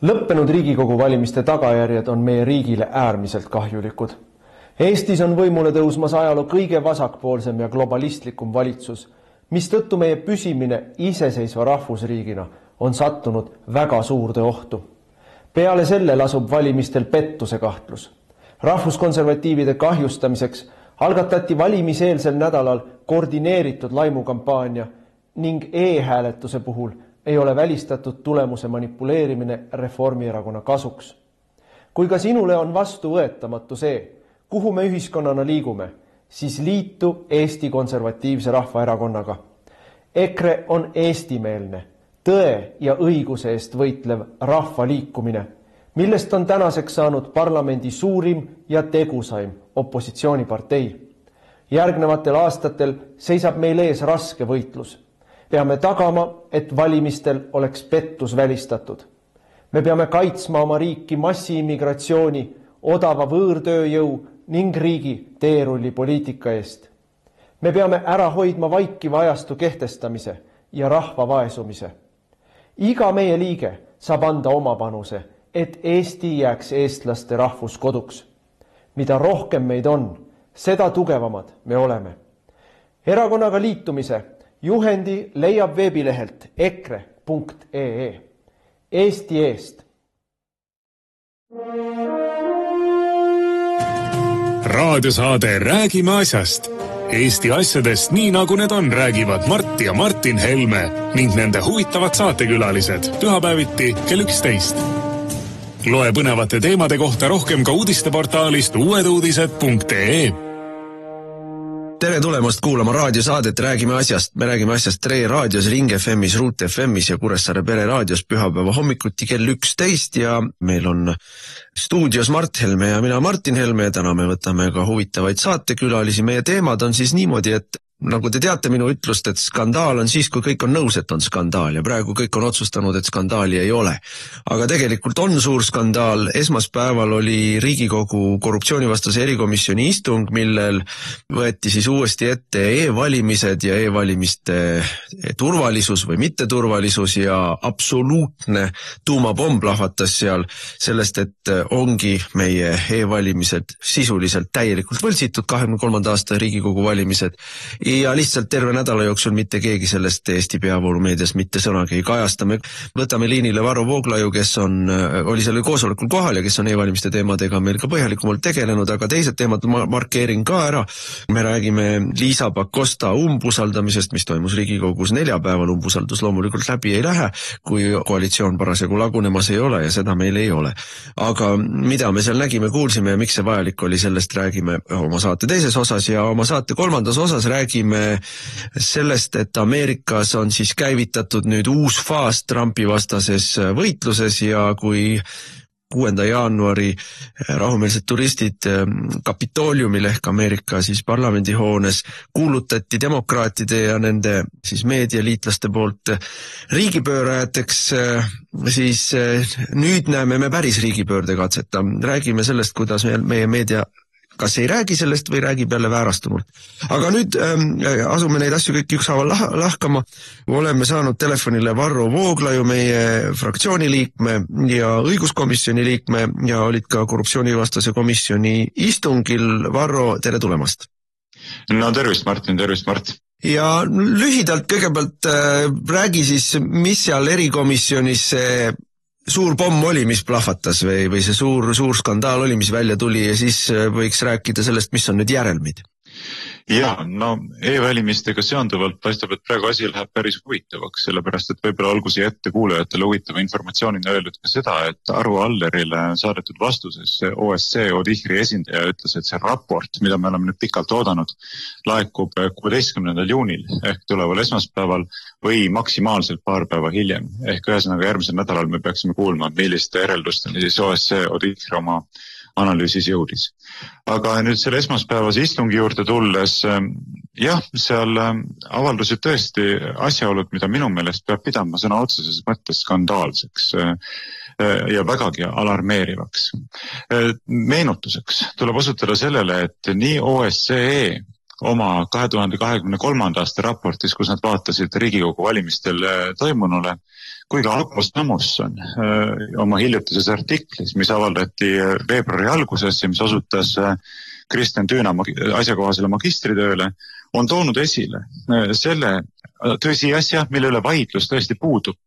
Lõppenud Riigikogu valimiste tagajärjed on meie riigile äärmiselt kahjulikud. Eestis on võimule tõusmas ajaloo kõige vasakpoolsem ja globalistlikum valitsus, mistõttu meie püsimine iseseisva rahvusriigina on sattunud väga suurde ohtu. Peale selle lasub valimistel pettuse kahtlus. Rahvuskonservatiivide kahjustamiseks algatati valimiseelsel nädalal koordineeritud laimukampaania ning e-hääletuse puhul ei ole välistatud tulemuse manipuleerimine Reformierakonna kasuks. Kui ka sinule on vastuvõetamatu see, kuhu me ühiskonnana liigume, siis liitu Eesti Konservatiivse Rahvaerakonnaga. EKRE on eestimeelne, tõe ja õiguse eest võitlev rahvaliikumine, millest on tänaseks saanud parlamendi suurim ja tegusaim opositsioonipartei. Järgnevatel aastatel seisab meil ees raske võitlus. Peame tagama, et valimistel oleks pettus välistatud. Me peame kaitsma oma riiki massiimmigratsiooni, odava võõrtööjõu ning riigi teerullipoliitika eest. Me peame ära hoidma vaikiva ajastu kehtestamise ja rahva vaesumise. Iga meie liige saab anda oma panuse, et Eesti jääks eestlaste rahvuskoduks. Mida rohkem meid on, seda tugevamad me oleme. Erakonnaga liitumise juhendi leiab veebilehelt ekre.ee. Eesti eest. Raadiosaade Räägime asjast. Eesti asjadest nii nagu need on, räägivad Mart ja Martin Helme ning nende huvitavad saatekülalised pühapäeviti kell 11. Loe põnevate teemade kohta rohkem ka uudisteportaalist uueduudised.ee. Tere tulemast kuulama raadiosaadet Räägime asjast. Me räägime asjast Re raadios, Ring FM'is, Ruut FM'is ja Kuressaare Pere raadios pühapäeva hommikuti kell 11 ja meil on stuudios Mart Helme ja mina Martin Helme ja täna me võtame ka huvitavaid saatekülalisi. Meie teemad on siis niimoodi, et nagu te teate minu ütlust, et skandaal on siis, kui kõik on nõus, et on skandaal ja praegu kõik on otsustanud, et skandaali ei ole. Aga tegelikult on suur skandaal. Esmaspäeval oli Riigikogu korruptsioonivastase erikomisjoni istung, millel võeti siis uuesti ette e-valimised ja e-valimiste turvalisus või mitteturvalisus ja absoluutne tuumapomm plahvatas seal sellest, et ongi meie e-valimised sisuliselt täielikult võltsitud 23. aasta Riigikogu valimised. Ja lihtsalt terve nädala jooksul mitte keegi sellest Eesti peavoolumeedias mitte sõnagi ei kajasta. Me võtame liinile Varro Vooglaiu, kes oli selle koosolekul kohal ja kes on e-valimiste teemadega meil ka põhjalikumalt tegelenud, aga teised teemad markeerin ka ära. Me räägime Liisa Pakosta umbusaldamisest, mis toimus Riigikogus neljapäeval. Umbusaldus loomulikult läbi ei lähe, kui koalitsioon parasjagu lagunemas ei ole ja seda meil ei ole. Aga mida me seal nägime, kuulsime ja miks see vajalik oli, sellest räägime oma saate teises osas ja oma saate kolmandas osas räägime sellest, et Ameerikas on siis käivitatud nüüd uus faas Trumpi vastases võitluses ja kui 6. jaanuari rahumeelsed turistid Kapitooliumil ehk Ameerika siis parlamendihoones kuulutati demokraatide ja nende siis meedialiitlaste poolt riigipöörajateks, siis nüüd näeme me päris riigipöördekatseta. Räägime sellest, kuidas meie meedia kas ei räägi sellest või räägib jälle väärastunult. Aga nüüd asume neid asju kõik ükshaaval lahkama. Oleme saanud telefonile Varro Vooglaiu, meie fraktsiooni liikme ja õiguskomisjoni liikme ja olid ka korruptsioonivastase komisjoni istungil. Varro, tere tulemast! No tervist, Martin, tervist, Mart! Ja lühidalt kõigepealt räägi siis, mis seal erikomisjonis see suur pomm oli, mis plahvatas või see suur skandaal oli, mis välja tuli ja siis võiks rääkida sellest, mis on nüüd järelmid. Ja, no e-valimistega seonduvalt paistab, et praegu asi läheb päris huvitavaks, sellepärast, et võib-olla olgu siia ette kuulajatele huvitava informatsioonina öeldud ka seda, et Arvo Allerile saadetud vastuses OSCE ODIHR-i esindaja ütles, et see raport, mida me oleme nüüd pikalt oodanud, laekub 16. juunil ehk tuleval esmaspäeval või maksimaalselt paar päeva hiljem. Ehk ühesõnaga järgmisel nädalal me peaksime kuulma, milliste järeldusteni siis OSCE ODIHR oma analüüsis jõudis. Aga nüüd selle esmaspäevase istungi juurde tulles, jah, seal avaldusid tõesti asjaolud, mida minu meelest peab pidama sõna otseses mõttes skandaalseks ja vägagi alarmeerivaks. Meenutuseks tuleb osutada sellele, et nii OSCE oma 2023. aasta raportis, kus nad vaatasid Riigikogu valimistel toimunule, kui ka Ago Samuson oma hiljutises artiklis, mis avaldati veebruari alguses ja mis osutas Kristjan Tüüna asjakohasele magistritööle, on toonud esile selle tõsiasja, mille üle vaidlus tõesti puudub,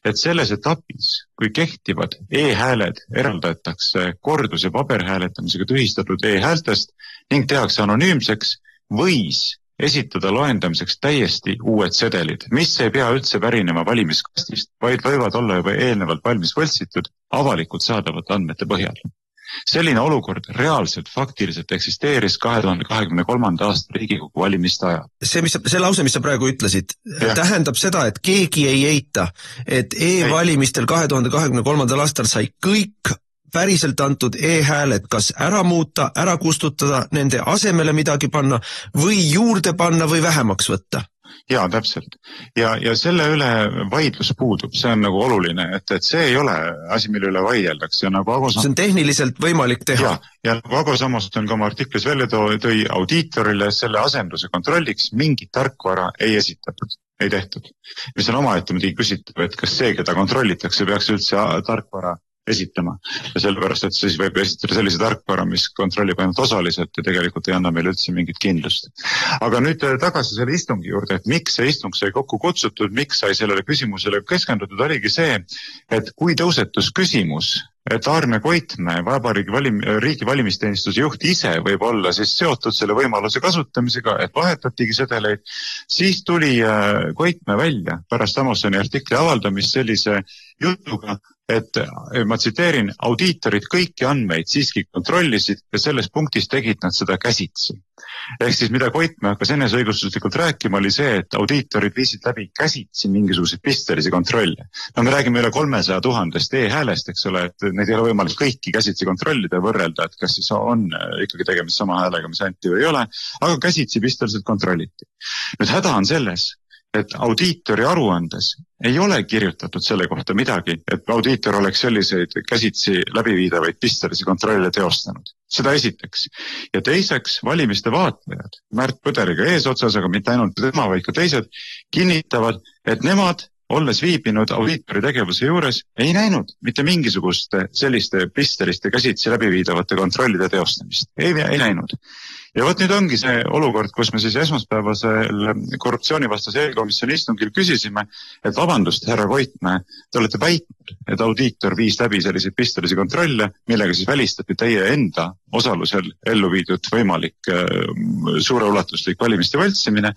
et selles etapis, kui kehtivad e-hääled eraldatakse kordus- ja paberhääletamisega tühistatud e-häältest ning tehakse anonüümseks, võis esitada loendamiseks täiesti uued sedelid, mis ei pea üldse pärinema valimiskastist, vaid võivad olla juba eelnevalt valmis võltsitud avalikult saadavate andmete põhjal. Selline olukord reaalselt faktiliselt eksisteeris 2023. aasta Riigikogu valimiste ajal. See lause, mis sa praegu ütlesid, tähendab seda, et keegi ei eita, et e-valimistel 2023. aastal sai kõik päriselt antud e-hääled kas ära muuta, ära kustutada, nende asemele midagi panna või juurde panna või vähemaks võtta. Jaa, täpselt. Ja selle üle vaidlus puudub, see on nagu oluline, et see ei ole asi, mille üle vaieldakse. See on tehniliselt võimalik teha. Ja nagu Ago Samuson ka oma artiklis välja tõi audiitorile selle asenduse kontrolliks mingit tarkvara ei esitatud, ei tehtud. Mis on omaette muidugi küsitav, et kas see, keda kontrollitakse, peaks üldse tarkvara esitama. Ja sellepärast, et siis võib esitada sellise tarkvara, mis kontrollib ainult osaliselt ja tegelikult ei anna meile üldse mingit kindlust. Aga nüüd tagasi selle istungi juurde, et miks see istung sai kokku kutsutud, miks sai sellele küsimusele keskendutud, oligi see, et kui tõusetus küsimus, et Aarne Koitmäe, riigi valimisteenistuse juht ise võib olla siis seotud selle võimaluse kasutamisega, et vahetatigi sedeleid, siis tuli Koitmäe välja pärast Samosoni artikli avaldamist sellise jutuga, et ma tsiteerin, audiitorid kõiki andmeid siiski kontrollisid ja selles punktis tegid nad seda käsitsi. Ehk siis mida Koitmäe hakkas eneseõigustuslikult rääkima, oli see, et audiitorid viisid läbi käsitsi mingisuguseid pistelisi kontrolle. No me räägime üle 300 000 e-häälest, eks ole, et neid ei ole võimalik kõiki käsitsi kontrollida ja võrrelda, et kas siis on ikkagi tegemist sama häälega, mis anti või ei ole, aga käsitsi pisteliselt kontrolliti. Nüüd häda on selles, et audiitori aruandes ei ole kirjutatud selle kohta midagi, et audiitor oleks selliseid käsitsi läbiviidavaid pistelisi kontrolle teostanud. Seda esiteks. Ja teiseks, valimiste vaatlejad, Märt Põderiga eesotsas, aga mitte ainult tema, vaid ka teised, kinnitavad, et nemad, olles viibinud audiitori tegevuse juures, ei näinud mitte mingisuguste selliste pisteliste käsitsi läbiviidavate kontrollide teostamist. Ei näinud. Ja võt nüüd ongi see olukord, kus me siis esmaspäevasel korruptsioonivastase eelkomisjoni istungil küsisime, et vabandust, härra Koitmäe, te olete väitnud, et audiitor viis läbi selliseid pistelisi kontrolle, millega siis välistati teie enda osalusel ellu viidud võimalik suureulatuslik valimiste võltsimine,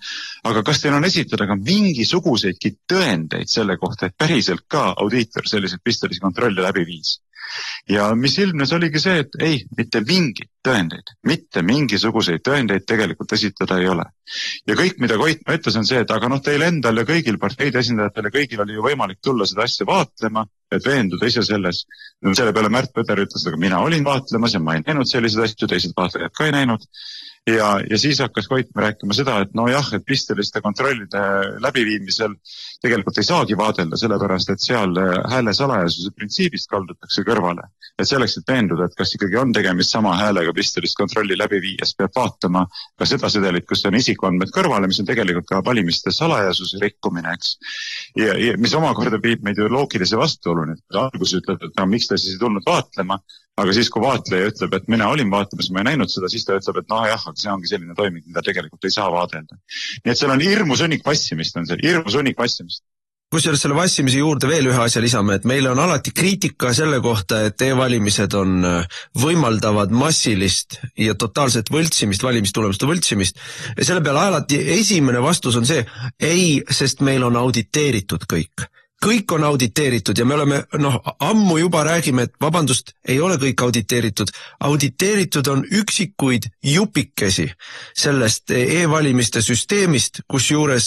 aga kas teil on esitada ka mingisuguseidki tõendeid selle kohta, et päriselt ka audiitor selliseid pistelisi kontrolle läbi viis? Ja mis ilmnes oligi see, et ei, mitte mingid tõendeid, mitte mingisuguseid tõendeid tegelikult esitada ei ole. Ja kõik, mida Koitmäe ütles, on see, et aga teil endal ja kõigil parteide esindajatele kõigil oli ju võimalik tulla seda asja vaatlema, et veenduda ise selles. Selle peale Märt Põder ütles, aga mina olin vaatlemas ja ma ei näinud selliseid asju, teised vaatlejad ka ei näinud. Ja siis hakkas Koitmäe rääkima seda, et et pisteliste kontrollide läbiviimisel tegelikult ei saagi vaadelda, sellepärast, et seal hääle salajasuse printsiibist kaldutakse kõrvale. Et selleks, et veenduda, et kas ikkagi on tegemist sama häälega pistelist kontrolli läbiviies, peab vaatama ka seda sedelit, kus on isikuandmed kõrvale, mis on tegelikult ka valimiste salajasuse rikkumine, eks. Ja mis omakorda viib meid ju loogilise vastuoluni. Algus ütleb, et miks ta siis ei tulnud vaatlema, aga siis, kui vaatleja ütleb, et mina olin vaatlemas, ma ei näinud seda, siis ta ütleb, et jah, aga see ongi selline toiming, mida tegelikult ei saa vaadelda. Nii et seal on hirmus õnnik vassimist, Kusjuures selle vassimise juurde veel ühe asja lisame, et meile on alati kriitika selle kohta, et e-valimised on võimaldavad massilist ja totaalset võltsimist, valimistulemuste võltsimist. Ja selle peale alati esimene vastus on see, ei, sest meil on auditeeritud kõik. Kõik on auditeeritud ja me oleme, ammu juba räägime, et vabandust, ei ole kõik auditeeritud. Auditeeritud on üksikuid jupikesi sellest e-valimiste süsteemist, kus juures,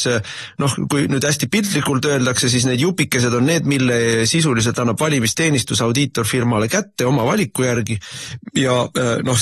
kui nüüd hästi piltlikult öeldakse, siis need jupikesed on need, mille sisuliselt annab valimisteenistus audiitorfirmale kätte oma valiku järgi. Ja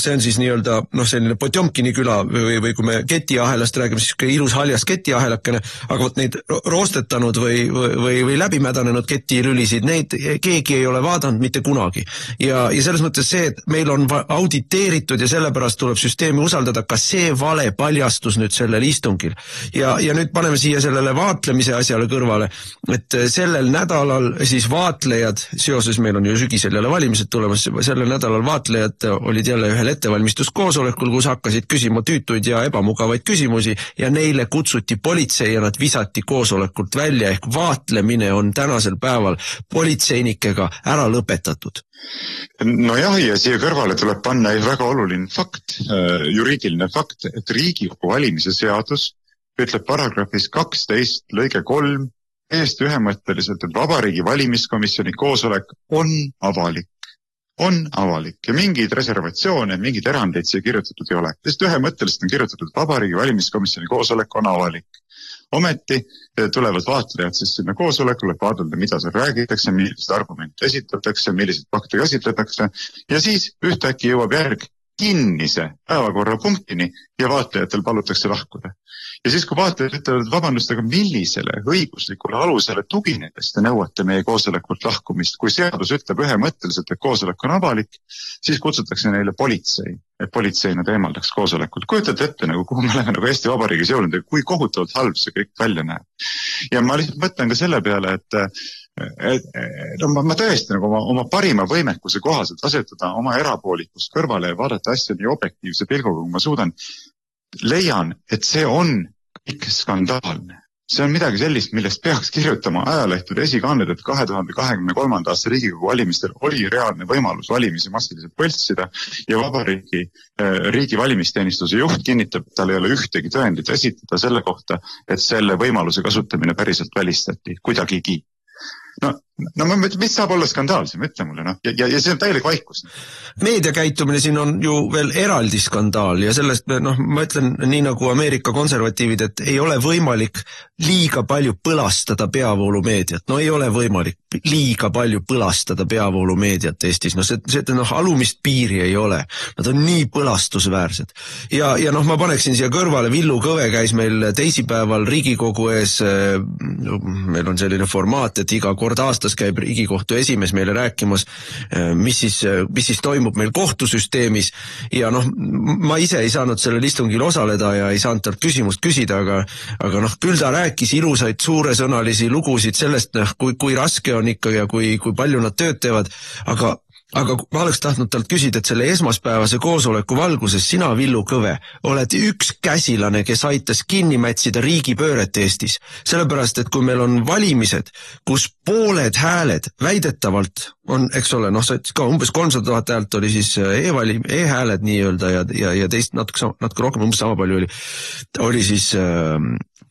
see on siis nii-öelda selline Potjomkini küla või kui me ketiahelast räägime, siis ilus haljas ketiahelakene, aga neid roostetanud või läbi mädanenud ketilülisid, neid keegi ei ole vaadanud mitte kunagi. Ja selles mõttes see, et meil on auditeeritud ja sellepärast tuleb süsteemi usaldada, ka see vale paljastus nüüd sellel istungil. Ja nüüd paneme siia sellele vaatlemise asjale kõrvale, et sellel nädalal siis vaatlejad, seoses meil on ju sügisel jälle valimised tulemas, sellel nädalal vaatlejad olid jälle ühel ettevalmistuskoosolekul, kus hakkasid küsima tüütuid ja ebamugavaid küsimusi ja neile kutsuti politsei ja nad visati koosolekult välja, ehk vaatlemine on tänasel päeval politseinikega ära lõpetatud. Nojah, ja siia kõrvale tuleb panna väga oluline fakt, juriidiline fakt, et Riigikogu valimise seadus ütleb paragrahvis 12 lõige 3 täiesti ühemõtteliselt, et Vabariigi valimiskomisjoni koosolek on avalik. On avalik ja mingeid reservatsioone, mingeid erandeid siia kirjutatud ei ole. Sest ühemõtteliselt on kirjutatud, et Vabariigi valimiskomisjoni koosolek on avalik. Ometi tulevad vaatlejad siis sinna koosolekule, vaadelda, mida seal räägitakse, millised argumente esitatakse, millised fakte käsitletakse ja siis ühtäkki jõuab järg kinnise päevakorrapunktini ja vaatlejatel palutakse lahkuda. Ja siis, kui vaatlejad ütlevad, vabandust, aga millisele õiguslikule alusele tuginedes te nõuate meie koosolekult lahkumist, kui seadus ütleb ühemõtteliselt, et koosolek on avalik, siis kutsutakse neile politsei, et politsei nad eemaldaks koosolekult. Kujutate ette, kuhu me oleme Eesti Vabariigis jõudnud ja kui kohutavalt halb see kõik välja näeb. Ja ma lihtsalt mõtlen ka selle peale, et ma tõesti oma parima võimekuse kohaselt asetada oma erapoolikust kõrvale ja vaadata asja nii objektiivse pilguga, kui ma suudan, leian, et see on kõik skandaalne. See on midagi sellist, millest peaks kirjutama ajalehtede esikanded, et 2023. aasta Riigikogu valimistel oli reaalne võimalus valimisi massiliselt võltsida ja riigi valimisteenistuse juht kinnitab, et tal ei ole ühtegi tõendit esitada selle kohta, et selle võimaluse kasutamine päriselt välistati kuidagigi. Mis saab olla skandaalsem, ütle mulle, ja see on täielik vaikus. Meediakäitumine siin on ju veel eraldi skandaal ja sellest, ma ütlen nii nagu Ameerika konservatiivid, et ei ole võimalik liiga palju põlastada peavoolumeediat. Ei ole võimalik liiga palju põlastada peavoolumeediat Eestis. Alumist piiri ei ole. Nad on nii põlastusväärsed. Ja ma paneksin siia kõrvale, Villu Kõve käis meil teisipäeval Riigikogu ees, meil on selline formaat, et iga kord aastas käib Riigikohtu esimees meile rääkimas, mis siis toimub meil kohtusüsteemis ja ma ise ei saanud sellel istungil osaleda ja ei saanud talt küsimust küsida, aga küll ta rääkis ilusaid suuresõnalisi lugusid sellest, kui raske on ikka ja kui palju nad tööd teevad, aga ma oleks tahtnud talt küsida, et selle esmaspäevase koosoleku valguses sina, Villu Kõve, oled üks käsilane, kes aitas kinni mätsida riigipööret Eestis. Sellepärast, et kui meil on valimised, kus pooled hääled väidetavalt on, eks ole, ka umbes 300 000 häält oli siis e-hääled nii-öelda ja teist natuke rohkem, umbes sama palju oli siis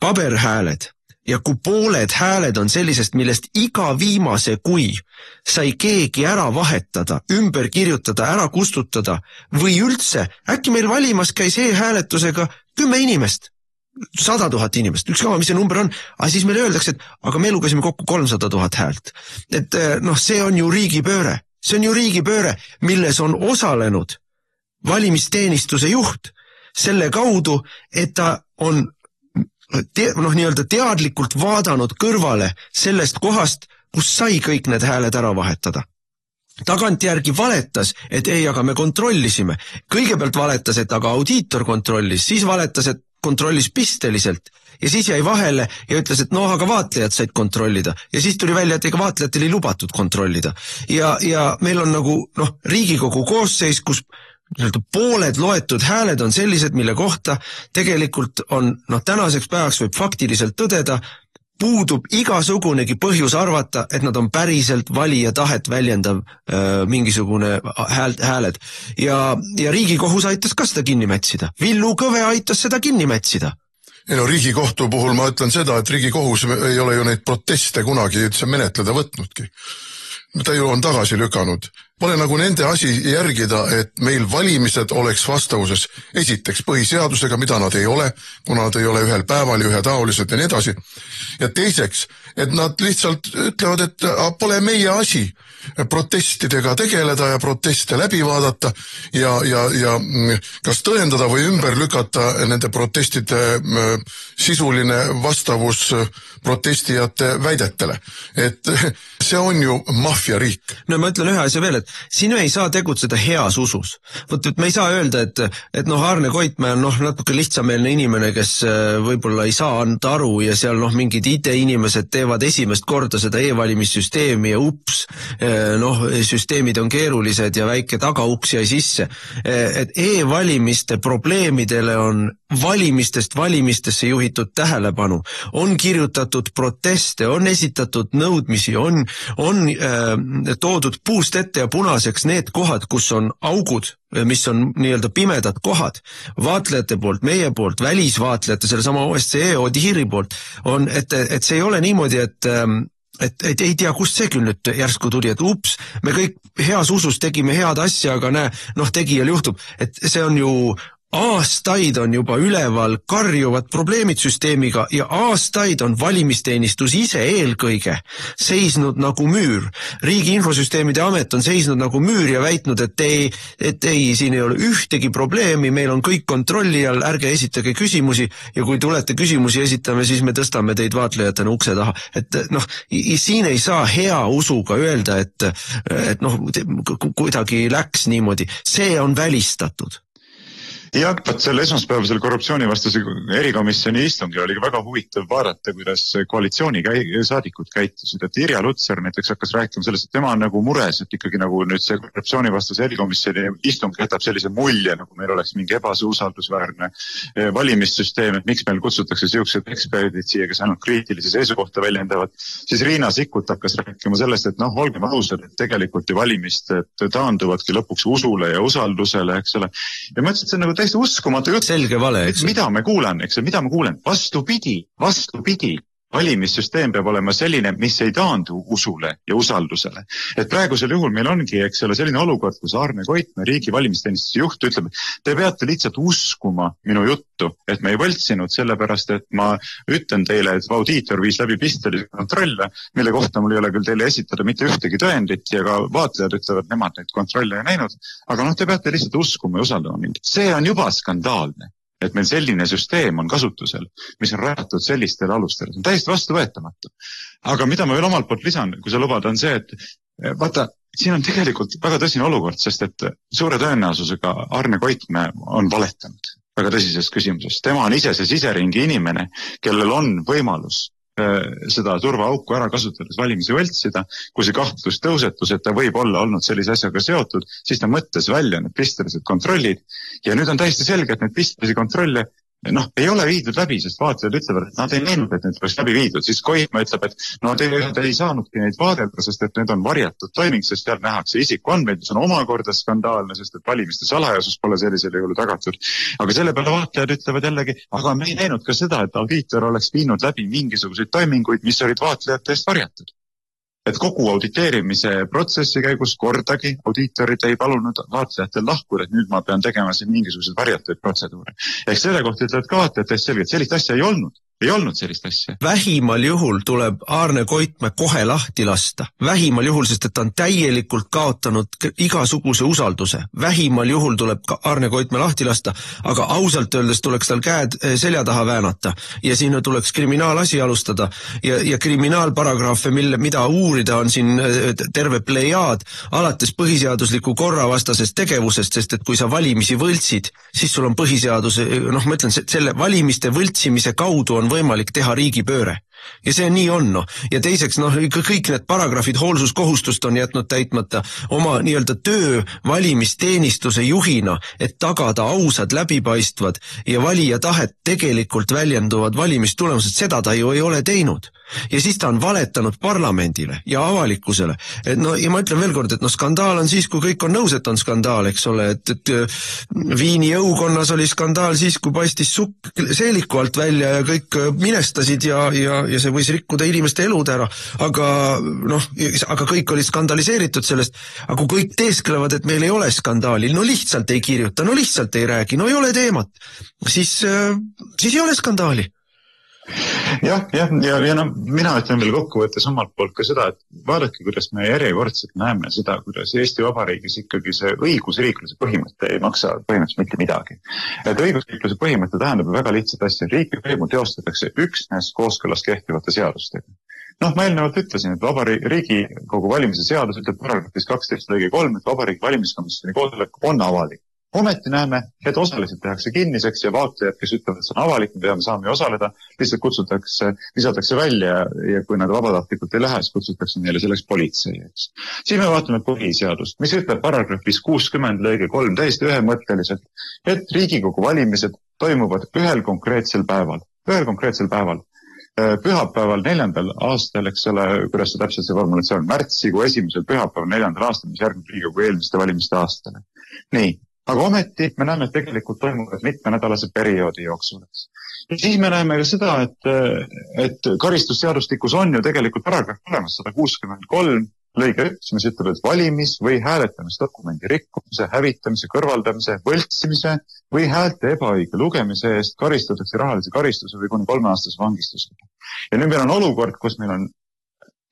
paberhääled. Ja kui pooled hääled on sellisest, millest iga viimase kui sai keegi ära vahetada, ümber kirjutada, ära kustutada või üldse, äkki meil valimas käis e-hääletusega 10 inimest, 100 000 inimest, ükskama, mis see number on, aga siis meile öeldakse, et aga me lugesime kokku 300 000 häält. Et see on ju riigipööre. See on ju riigipööre, milles on osalenud valimisteenistuse juht selle kaudu, et ta on nii-öelda teadlikult vaadanud kõrvale sellest kohast, kus sai kõik need hääled ära vahetada. Tagantjärgi valetas, et ei, aga me kontrollisime. Kõigepealt valetas, et aga audiitor kontrollis, siis valetas, et kontrollis pisteliselt ja siis jäi vahele ja ütles, et aga vaatlejad said kontrollida ja siis tuli välja, et ega vaatlejatel ei lubatud kontrollida. Ja meil on Riigikogu koosseis, kus pooled loetud hääled on sellised, mille kohta tegelikult on, tänaseks päevaks võib faktiliselt tõdeda, puudub igasugunegi põhjus arvata, et nad on päriselt valija tahet väljendav mingisugune hääled. Ja Riigikohus aitas ka seda kinni mätsida. Villu Kõve aitas seda kinni mätsida. Riigikohtu puhul ma ütlen seda, et Riigikohus ei ole ju neid proteste kunagi üldse menetleda võtnudki. Ta ju on tagasi lükanud Pole nagu nende asi järgida, et meil valimised oleks vastavuses esiteks põhiseadusega, mida nad ei ole, kuna nad ei ole ühel päeval ja ühetaolised ja nii edasi. Ja teiseks, et nad lihtsalt ütlevad, et pole meie asi protestidega tegeleda ja proteste läbi vaadata ja kas tõendada või ümber lükata nende protestide sisuline vastavus protestijate väidetele. Et see on ju maffiariik. No ma ütlen ühe asja veel, et sinu ei saa tegutseda heas usus. Võt, me ei saa öelda, et Arne Koitmäe on natuke lihtsameelne inimene, kes võib-olla ei saa anda aru ja seal mingid IT-inimesed teevad esimest korda seda e-valimissüsteemi ja süsteemid on keerulised ja väike tagauks jäi sisse. Et e-valimiste probleemidele on valimistesse juhitud tähelepanu, on kirjutatud proteste, on esitatud nõudmisi, on toodud puust ette ja punaseks need kohad, kus on augud, mis on nii-öelda pimedad kohad, vaatlejate poolt, meie poolt, välisvaatlejate, selle sama OSCE ODIHR-i poolt, on, et see ei ole niimoodi, et ei tea, kust see küll nüüd järsku tuli, et ups, me kõik heas usus tegime head asja, aga tegijal juhtub, et see on ju aastaid on juba üleval karjuvad probleemid süsteemiga ja aastaid on valimisteenistus ise eelkõige seisnud nagu müür. Riigi Infosüsteemide Amet on seisnud nagu müür ja väitnud, et ei, siin ei ole ühtegi probleemi, meil on kõik kontrolli all, ärge esitage küsimusi ja kui tulete küsimusi esitame, siis me tõstame teid vaatlejatena ukse taha. Et siin ei saa hea usuga öelda, et kuidagi läks niimoodi. See on välistatud. Ja, selle esmaspäevasel korruptsioonivastase erikomisjoni istungi oli väga huvitav vaadata, kuidas koalitsiooni saadikud käitusid. Et Irja Lutsar näiteks hakkas rääkima sellest, et tema on nagu mures, et ikkagi nagu nüüd see korruptsioonivastase erikomisjoni istung jätab sellise mulje, nagu meil oleks mingi ebausaldusväärne valimissüsteem, et miks meil kutsutakse siuksed eksperdid siia, kes ainult kriitilisi seisukohta väljendavad. Siis Riina Sikkut hakkas rääkima sellest, et olgem ausad, et tegelikult ju valimised taanduvadki lõpuks usule ja usaldusele, eks ole. Ja ma ütlesin, et see on nagu täiesti uskumatu jutt. Selge vale, eks. Mida me kuulen? Vastupidi. Valimissüsteem peab olema selline, mis ei taandu usule ja usaldusele. Et praegusel juhul meil ongi, eks ole, selline olukord, kus Arne Koitmäe, riigi valimisteenistuse juht, ütleb, te peate lihtsalt uskuma minu juttu, et me ei võltsinud sellepärast, et ma ütlen teile, et audiitor viis läbi pistelise kontrolle, mille kohta mul ei ole küll teile esitada mitte ühtegi tõendit ja ka vaatlejad ütlevad, nemad neid kontrolle ei näinud, aga te peate lihtsalt uskuma ja usaldama mind. See on juba skandaalne. Et meil selline süsteem on kasutusel, mis on rajatud sellistele alustele. See on täiesti vastuvõetamatu. Aga mida ma veel omalt poolt lisan, kui sa lubad, on see, et vaata, siin on tegelikult väga tõsine olukord, sest et suure tõenäosusega Arne Koitmäe on valetanud väga tõsises küsimuses. Tema on ise see siseringi inimene, kellel on võimalus seda turvaauku ära kasutades valimisi võltsida. Kui see kahtlus tõusetus, et ta võib olla olnud sellise asjaga seotud, siis ta mõttes välja need pistelised kontrollid. Ja nüüd on täiesti selge, et need pistelisi kontrolle ei ole viidud läbi, sest vaatlejad ütlevad, et nad ei näinud, et need oleks läbi viidud. Siis Koitmäe ütleb, et te ei saanudki neid vaadelda, sest et need on varjatud toiming, sest seal nähakse isikuandmeid, mis on omakorda skandaalne, sest et valimiste salajasus pole sellisel juhul tagatud. Aga selle peale vaatlejad ütlevad jällegi, aga me ei näinud ka seda, et audiitor oleks viinud läbi mingisuguseid toiminguid, mis olid vaatlejate eest varjatud. Et kogu auditeerimise protsessi käigus kordagi audiitorid ei palunud vaatlejatel lahkuda, et nüüd ma pean tegema siin mingisuguseid varjatuid protseduure. Ehk selle kohta ütlevad ka vaatlejatest selgelt, sellist asja ei olnud. Ei olnud sellist asja. Vähimal juhul tuleb Arne Koitmäe kohe lahti lasta. Vähimal juhul, sest et ta on täielikult kaotanud igasuguse usalduse. Vähimal juhul tuleb Arne Koitmäe lahti lasta, aga ausalt öeldes tuleks tal käed selja taha väänata ja sinna tuleks kriminaalasi alustada ja kriminaalparagraafe, mida uurida on siin terve plejaad alates põhiseadusliku korravastasest tegevusest, sest et kui sa valimisi võltsid, siis sul on põhiseaduse, ma ütlen, selle valimiste võltsimise kaudu on võimalik teha riigipööre. Ja see nii on, Ja teiseks, kõik need paragrafid hoolsuskohustust on jätnud täitmata oma nii-öelda töö valimisteenistuse juhina, et tagada ausad, läbipaistvad ja valija tahet tegelikult väljenduvad valimistulemused. Seda ta ju ei ole teinud. ja siis ta on valetanud parlamendile ja avalikkusele. Et no, ja ma ütlen veel kord, et no skandaal on siis, kui kõik on nõus, et on skandaal, eks ole, et Viini jõukonnas oli skandaal siis, kui paistis supp seeliku alt välja ja kõik minestasid ja see võis rikkuda inimeste elud ära, aga kõik olid skandaliseeritud sellest, aga kui kõik teesklevad, et meil ei ole skandaali, no lihtsalt ei kirjuta, no lihtsalt ei räägi, no ei ole teemat, siis ei ole skandaali. Ja mina ütlen veel kokkuvõttes omalt poolt ka seda, et vaadake, kuidas me järjekordselt näeme seda, kuidas Eesti Vabariigis ikkagi see õigusriikluse põhimõte ei maksa põhimõtteliselt mitte midagi. Et õigusriikluse põhimõte tähendab väga lihtsat asja, riigivõimu teostatakse üksnes kooskõlas kehtivate seadustega. Ma eelnevalt ütlesin, et Riigikogu valimise seadus ütleb paragrahvis 12 lõige 3, et Vabariigi valimiskomisjoni koosolek on avalik. Ometi näeme, et osaliselt tehakse kinniseks ja vaatlejad, kes ütlevad, et see on avalik, me peame saama osaleda, lihtsalt lisatakse välja ja kui nad vabatahtlikult ei lähe, siis kutsutakse neile selleks politsei. Siin me vaatame põhiseadust, mis ütleb paragrahvis 60 lõige 3 täiesti ühemõtteliselt, et Riigikogu valimised toimuvad ühel konkreetsel päeval. Pühapäeval 4. aastal, eks ole, kuidas see täpselt see formulatsioon, märtsikuu esimesel pühapäeval 4. aastal, mis järgneb Riigikogu eelmiste valimiste aastale. Nii. Aga ometi me näeme, et tegelikult toimuvad mitmenädalase perioodi jooksul. Ja siis me näeme ka seda, et karistusseadustikus on ju tegelikult paragrahv olemas 163 lõige 1, mis ütleb, et valimis- või hääletamisdokumendi rikkumise, hävitamise, kõrvaldamise, võltsimise või häälte ebaõige lugemise eest karistatakse rahalise karistuse või kuni 3-aastase vangistusega. Ja nüüd meil on olukord, kus meil on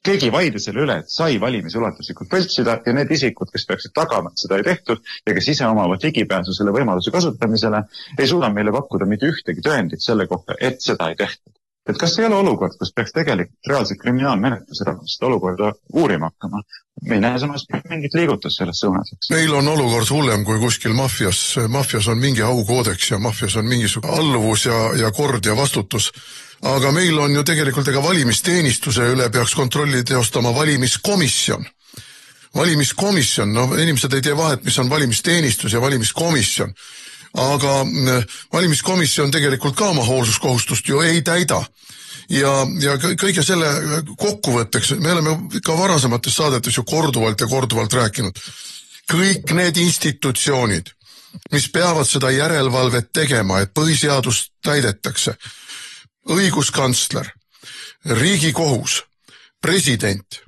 keegi vaide selle üle, et sai valimisi ulatuslikult võltsida ja need isikud, kes peaksid tagama, et seda ei tehtud ja kes ise omavad ligipääsu selle võimaluse kasutamisele, ei suuda meile pakkuda mitte ühtegi tõendit selle kohta, et seda ei tehtud. Et kas ei ole olukord, kus peaks tegelikult reaalselt kriminaalmenetluse seda olukorda uurima hakkama? Me ei näe samas mingit liigutus selles suunas. Meil on olukord hullem kui kuskil mafias. Mafias on mingi aukoodeks ja mafias on mingisugune alluvus ja kord ja vastutus. Aga meil on ju tegelikult valimisteenistuse üle peaks kontrolli teostama valimiskomisjon. Valimiskomisjon, inimesed ei tee vahet, mis on valimisteenistus ja valimiskomisjon. Aga valimiskomisjon tegelikult ka oma hoolsuskohustust ju ei täida. Ja kõige selle kokkuvõtteks, me oleme ka varasemates saadetes ju korduvalt rääkinud. Kõik need institutsioonid, mis peavad seda järelevalvet tegema, et põhiseadust täidetakse, õiguskantsler, Riigikohus, president,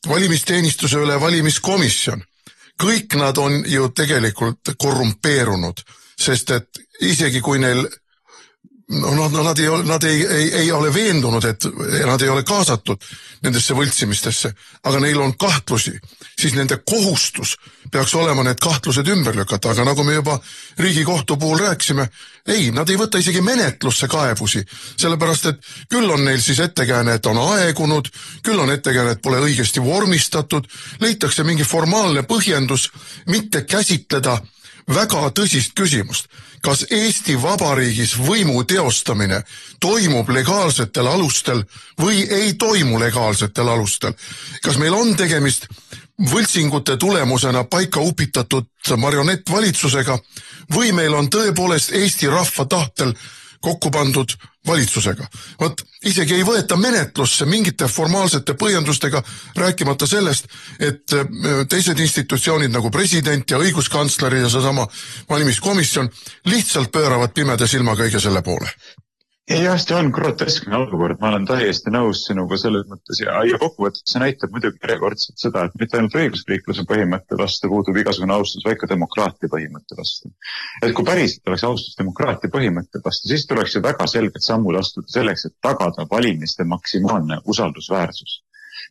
valimisteenistuse üle valimiskomisjon, kõik nad on ju tegelikult korrumpeerunud, sest et isegi kui neil, nad ei ole veendunud, et nad ei ole kaasatud nendesse võltsimistesse, aga neil on kahtlusi, siis nende kohustus peaks olema need kahtlused ümber lükata, aga nagu me juba Riigikohtu puhul rääkisime, nad ei võta isegi menetlusse kaebusi, sellepärast et küll on neil siis ettekääne, et on aegunud, küll on ettekääne, et pole õigesti vormistatud, leitakse mingi formaalne põhjendus mitte käsitleda väga tõsist küsimust. Kas Eesti Vabariigis võimu teostamine toimub legaalsetel alustel või ei toimu legaalsetel alustel? Kas meil on tegemist võltsingute tulemusena paika upitatud marionettvalitsusega või meil on tõepoolest Eesti rahva tahtel kokku pandud valitsusega? Vot isegi ei võeta menetlusse mingite formaalsete põhjendustega, rääkimata sellest, et teised institutsioonid nagu president ja õiguskantsler ja seesama valimiskomisjon lihtsalt pööravad pimeda silma kõige selle poole. Jah, see on groteskne olukord, ma olen täiesti nõus sinuga selles mõttes ja kokkuvõttes see näitab muidugi järjekordselt seda, et mitte ainult õigusriikluse põhimõtte vastu puudub igasugune austus, vaid ka demokraatia põhimõtte vastu. Et kui päriselt oleks austus demokraatia põhimõtte vastu, siis tuleks ju väga selged sammud astuda selleks, et tagada valimiste maksimaalne usaldusväärsus.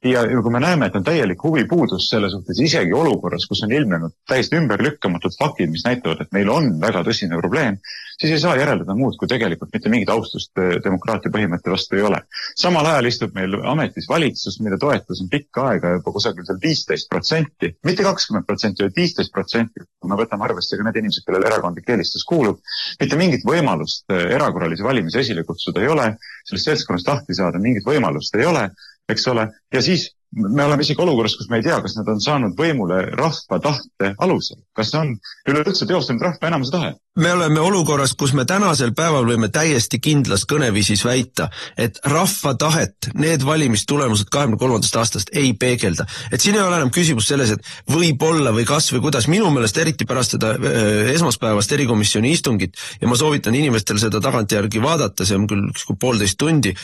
Ja kui me näeme, et on täielik huvipuudus selle suhtes isegi olukorras, kus on ilmnenud täiesti ümberlükkamatud faktid, mis näitavad, et meil on väga tõsine probleem, siis ei saa järeldada muud, kui tegelikult mitte mingit austust demokraatia põhimõtte vastu ei ole. Samal ajal istub meil ametis valitsus, mille toetus on pikka aega juba kusagil seal 15%, mitte 20%, vaid 15%, kui me võtame arvesse ka need inimesed, kellel erakondlik eelistus kuulub, mitte mingit võimalust erakorralisi valimisi esile kutsuda ei ole, sellest seltskonnast lahti saada mingit võimalust ei ole, eks ole, ja siis me oleme isegi olukorras, kus me ei tea, kas nad on saanud võimule rahva tahte alusel. Kas on üleüldse teostanud rahva enamuse tahe? Me oleme olukorras, kus me tänasel päeval võime täiesti kindlas kõneviisis väita, et rahva tahet need valimistulemused 23. aastast ei peegelda. Et siin ei ole enam küsimus selles, et võib-olla või kas või kuidas. Minu meelest eriti pärast seda esmaspäevast erikomisjoni istungit ja ma soovitan inimestel seda tagantjärgi vaadata, see on küll 1,5 tundi,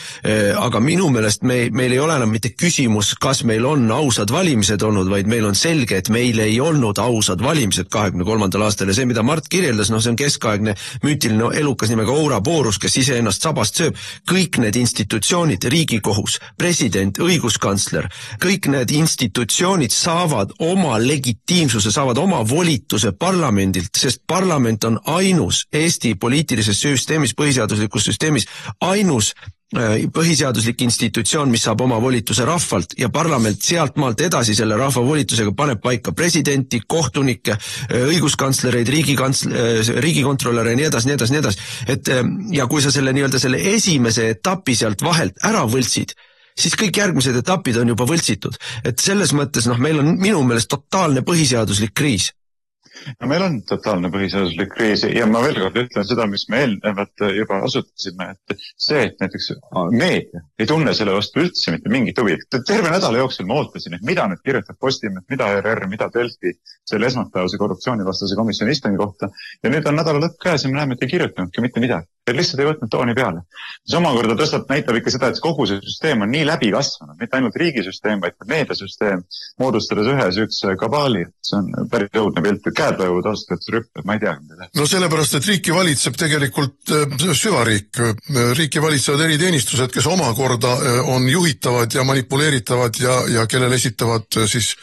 aga minu meelest meil ei ole enam mitte küsimus, kas meil on ausad valimised olnud, vaid meil on selge, et meil ei olnud ausad valimised 23. aastal ja see, mida Mart kirjeldas, see on keskaegne müütiline elukas nimega Ouroboros, kes ise ennast sabast sööb. Kõik need institutsioonid, Riigikohus, president, õiguskantsler, kõik need institutsioonid saavad oma legitiimsuse, saavad oma volituse parlamendilt, sest parlament on ainus Eesti poliitilises süsteemis, põhiseaduslikus süsteemis, ainus põhiseaduslik institutsioon, mis saab oma volituse rahvalt ja parlament sealt maalt edasi selle rahva volitusega paneb paika presidenti, kohtunikke, õiguskantslereid, riigikontrolöre ja nii edasi. Ja kui sa selle esimese etapi sealt vahelt ära võltsid, siis kõik järgmised etapid on juba võltsitud. Et selles mõttes meil on minu meelest totaalne põhiseaduslik kriis. No meil on totaalne põhiseaduslik kriis ja ma veel kord ütlen seda, mis me eelnevalt juba asutasime, et see, et näiteks meedia ei tunne selle vastu üldse mitte mingit huvi. Terve nädala jooksul ma ootasin, et mida nüüd kirjutab Postimees, mida ERR, mida Delfi selle esmaspäevase korruptsioonivastase komisjoni istungi kohta ja nüüd on nädala lõpp käes ja me näeme, et ei kirjutanudki mitte midagi. Et lihtsalt ei võtnud tooni peale. See omakorda näitab ikka seda, et kogu see süsteem on nii läbi kasvanud, mitte ainult riigisüsteem, vaid ka meediasüsteem, moodustades üks kabaali. See on päris õudne pilt, käed võivad ausalt rüppe, ma ei tea. No sellepärast, et riiki valitseb tegelikult süvariik. Riiki valitsevad eriteenistused, kes omakorda on juhitavad ja manipuleeritavad ja kellel esitavad siis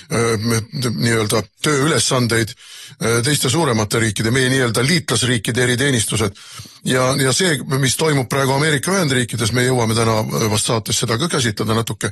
nii-öelda tööülesandeid teiste suuremate riikide, meie nii-öelda liitlasriikide eriteenistused. Ja see, mis toimub praegu Ameerika Ühendriikides, me jõuame täna vast saates seda ka käsitleda natuke,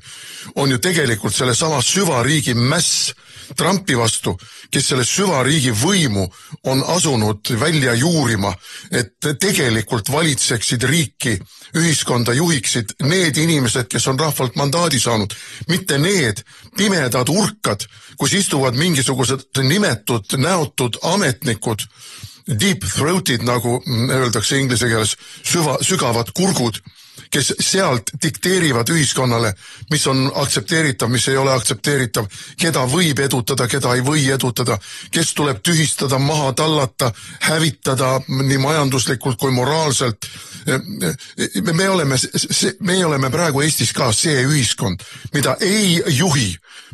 on ju tegelikult selle sama süvariigi mäss Trumpi vastu, kes selle süvariigi võimu on asunud välja juurima, et tegelikult valitseksid riiki, ühiskonda juhiksid need inimesed, kes on rahvalt mandaadi saanud, mitte need pimedad urkad, kus istuvad mingisugused nimetud, näotud ametnikud, deep throated, nagu öeldakse inglise keeles, sügavad kurgud, kes sealt dikteerivad ühiskonnale, mis on aktsepteeritav, mis ei ole aktsepteeritav, keda võib edutada, keda ei või edutada, kes tuleb tühistada, maha tallata, hävitada nii majanduslikult kui moraalselt. Me oleme praegu Eestis ka see ühiskond, mida ei juhi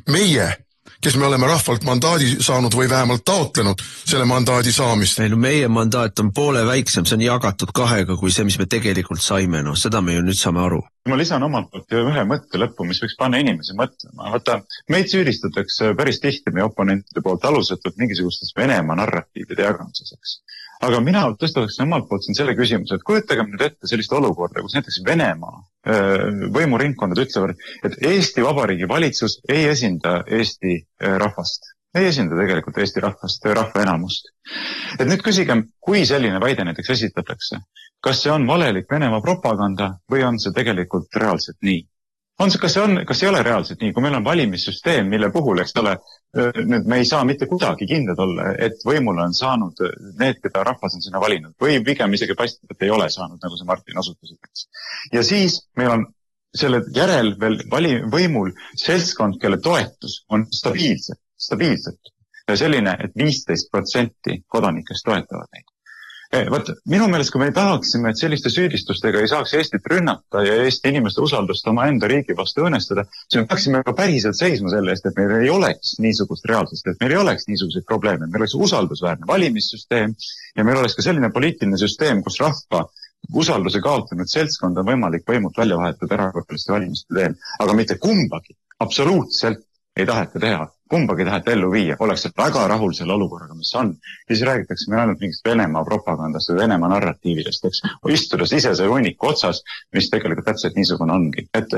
meie, kes me oleme rahvalt mandaadi saanud või vähemalt taotlenud selle mandaadi saamist. Ei, no meie mandaat on poole väiksem, see on jagatud 2 kui see, mis me tegelikult saime, seda me ju nüüd saame aru. Ma lisan omalt poolt ühe mõtte lõppu, mis võiks panna inimesi mõtlema. Vaata, meid süüdistatakse päris tihti meie oponentide poolt alusetult mingisugustes Venemaa narratiivide jagamiseks. Aga mina tõstataksin omalt poolt siin selle küsimuse, et kujutagem nüüd ette sellist olukorda, kus näiteks Venemaa võimuringkondad ütlevad, et Eesti Vabariigi valitsus ei esinda Eesti rahvast. Ei esinda tegelikult Eesti rahvast, rahva enamust. Et nüüd küsigem, kui selline väide näiteks esitatakse, kas see on valelik Venemaa propaganda või on see tegelikult reaalselt nii? Kas ei ole reaalselt nii, kui meil on valimissüsteem, mille puhul, eks ole, nüüd me ei saa mitte kuidagi kindlad olla, et võimule on saanud need, keda rahvas on sinna valinud, või pigem isegi paistab, et ei ole saanud, nagu see Martin osutas. Ja siis meil on selle järel veel võimul seltskond, kelle toetus on stabiilselt selline, et 15% kodanikest toetavad neid. Minu meelest, kui me tahaksime, et selliste süüdistustega ei saaks Eestit rünnata ja Eesti inimeste usaldust oma enda riigi vastu õõnestada, siis me peaksime ka päriselt seisma selle eest, et meil ei oleks niisugust reaalsust, et meil ei oleks niisuguseid probleeme, meil oleks usaldusväärne valimissüsteem ja meil oleks ka selline poliitiline süsteem, kus rahva usalduse kaotanud seltskond on võimalik võimult välja vahetada erakorraliste valimiste teel, aga mitte kumbagi absoluutselt ei taheta teha, kumbagi taheta ellu viia, oleks väga rahul selle olukorraga, mis on. Siis räägitakse meil ainult mingist Venemaa propagandast või Venemaa narratiividest, eks, istudes ise see hunniku otsas, mis tegelikult täpselt niisugune ongi. Et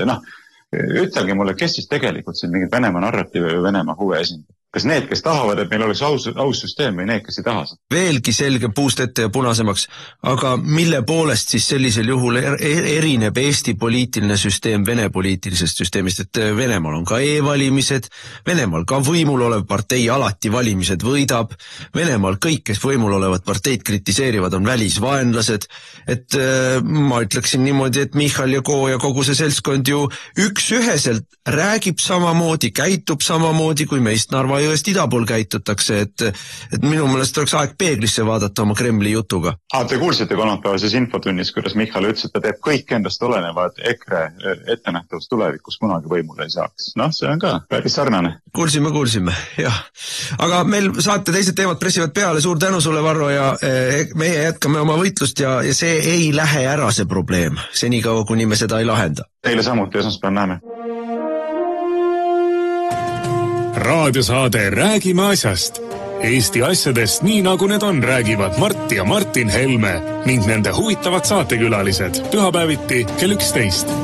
ütelge mulle, kes siis tegelikult siin mingid Venemaa narratiivi või Venemaa huve esindab. Kas need, kes tahavad, et meil oleks aus süsteem või need, kes ei taha seda? Veelgi selge puust ette ja punasemaks, aga mille poolest siis sellisel juhul erineb Eesti poliitiline süsteem Vene poliitilisest süsteemist, et Venemaal on ka e-valimised, Venemaal ka võimul olev partei alati valimised võidab, Venemaal kõik, kes võimul olevat parteid kritiseerivad, on välisvaenlased, et ma ütleksin niimoodi, et Michal ja Koo ja kogu see seltskond ju üksüheselt räägib samamoodi, käitub samamoodi, kui meist Narva jõest ida pool käitutakse, et minu meelest oleks aeg peeglisse vaadata oma Kremli jutuga. Te kuulsite kolmapäevases infotunnis, kuidas Michal ütles, et ta teeb kõik endast olenevad EKRE ettenähtavus tulevikus kunagi võimule ei saaks. See on ka päris sarnane. Kuulsime, jah. Aga meil saate teised teemad pressivad peale, suur tänu sulle, Varro, ja meie jätkame oma võitlust ja see ei lähe ära see probleem, senikaua kuni me seda ei lahenda. Teile samuti, esmaspäev näeme. Raadiosaade Räägime asjast. Eesti asjadest nii nagu need on, räägivad Mart ja Martin Helme ning nende huvitavad saatekülalised pühapäeviti kell 11.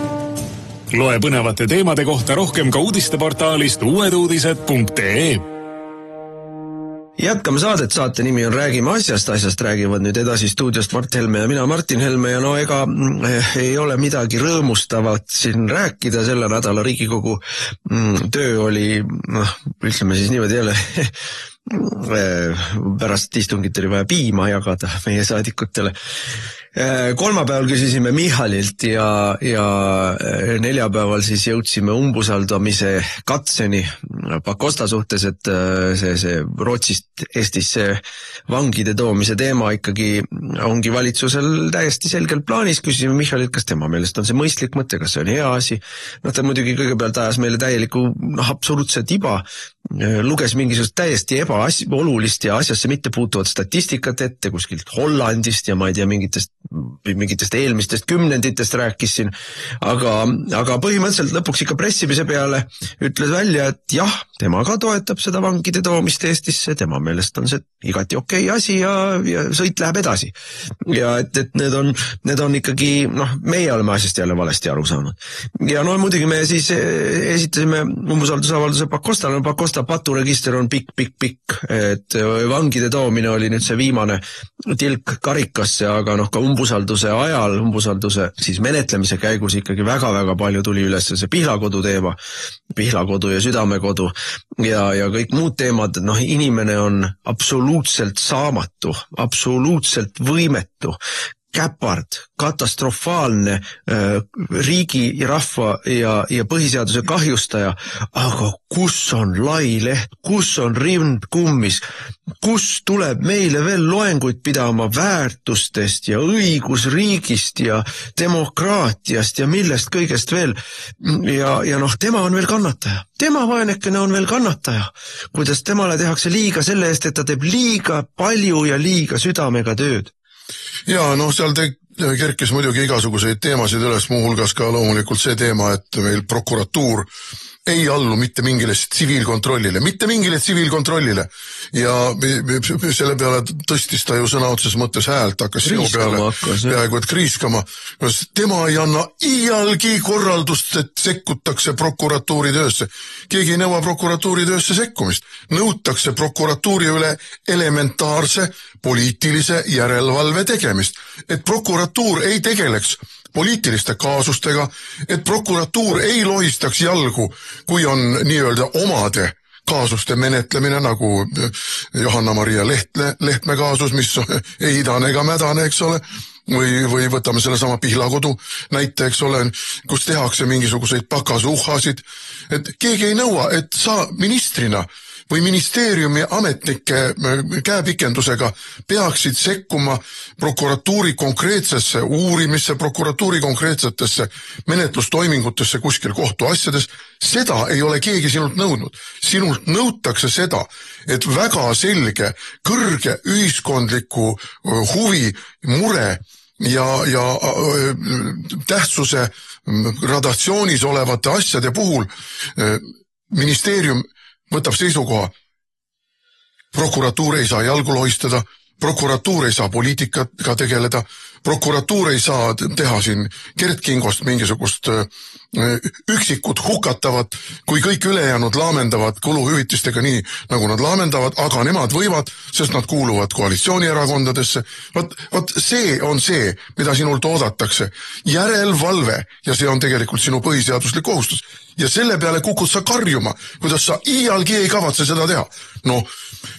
Loe põnevate teemade kohta rohkem ka uudisteportaalist uueduudised.ee. Jätkame saadet, saate nimi on Räägime asjast, asjast räägivad nüüd edasi stuudiost Mart Helme ja mina Martin Helme ja ega ei ole midagi rõõmustavat siin rääkida, selle nädala Riigikogu töö oli, ütleme siis niimoodi jälle, pärast istungit oli vaja piima jagada meie saadikutele. Kolmapäeval küsisime Michalilt ja neljapäeval siis jõudsime umbusaldamise katseni Pakosta suhtes, et see Rootsist Eestisse vangide toomise teema ikkagi ongi valitsusel täiesti selgelt plaanis. Küsisime Michalilt, kas tema meelest on see mõistlik mõte, kas see on hea asi. Ta muidugi kõigepealt ajas meile täieliku absoluutset iba, luges mingisugust täiesti ebaolulist ja asjasse mitte puutuvat statistikat ette kuskilt Hollandist ja ma ei tea, mingitest eelmistest kümnenditest rääkis siin, aga põhimõtteliselt lõpuks ikka pressimise peale ütles välja, et jah, tema ka toetab seda vangide toomist Eestisse, tema meelest on see igati okei asi ja sõit läheb edasi. Ja et need on ikkagi, meie oleme asjast jälle valesti aru saanud. Ja muidugi me siis esitasime umbusaldusavalduse Pakostale, Pakosta paturegister on pikk, et vangide toomine oli nüüd see viimane tilk karikasse, aga ka umbusalduse ajal, umbusalduse siis menetlemise käigus ikkagi väga-väga palju tuli üles see Pihlakodu teema, Pihlakodu ja Südamekodu ja kõik muud teemad, inimene on absoluutselt saamatu, absoluutselt võimetu, käpard, katastrofaalne riigi, rahva ja põhiseaduse kahjustaja, aga kus on lai leht, kus on rind kummis, kus tuleb meile veel loenguid pidama väärtustest ja õigusriigist ja demokraatiast ja millest kõigest veel. Ja tema on veel kannataja. Tema vaenekene on veel kannataja. Kuidas temale tehakse liiga selle eest, et ta teeb liiga palju ja liiga südamega tööd. Ja seal kerkis muidugi igasuguseid teemasid üles, muuhulgas ka loomulikult see teema, et meil prokuratuur ei allu mitte mingile tsiviilkontrollile, ja selle peale tõstis ta ju sõna otseses mõttes häält, hakkas sinu peale peaaegu et kriiskama. Tema ei anna iialgi korraldust, et sekkutakse prokuratuuri töösse. Keegi ei nõua prokuratuuri töösse sekkumist. Nõutakse prokuratuuri üle elementaarse poliitilise järelevalve tegemist. Et prokuratuur ei tegeleks poliitiliste kaasustega, et prokuratuur ei lohistaks jalgu, kui on nii-öelda omade kaasuste menetlemine, nagu Johanna-Maria Lehtme kaasus, mis ei idane ega mädane, eks ole, või võtame selle sama Pihlakodu näite, eks ole, kus tehakse mingisuguseid pakasuhhasid, et keegi ei nõua, et sa ministrina või ministeeriumi ametnike käepikendusega peaksid sekkuma prokuratuuri konkreetsesse uurimisse, prokuratuuri konkreetsetesse menetlustoimingutesse kuskil kohtuasjades. Seda ei ole keegi sinult nõudnud. Sinult nõutakse seda, et väga selge, kõrge ühiskondliku huvi, mure ja tähtsuse gradatsioonis olevate asjade puhul ministeerium võtab seisukoha. Prokuratuur ei saa jalgu lohistada, prokuratuur ei saa poliitikaga tegeleda, prokuratuur ei saa teha siin Gert Kingost mingisugust üksikut hukatavat, kui kõik ülejäänud laamendavad kuluhüvitistega nii, nagu nad laamendavad, aga nemad võivad, sest nad kuuluvad koalitsioonierakondadesse. Vot see on see, mida sinult oodatakse. Järelvalve, ja see on tegelikult sinu põhiseaduslik kohustus. Ja selle peale kukud sa karjuma, kuidas sa iialgi ei kavatse seda teha. No,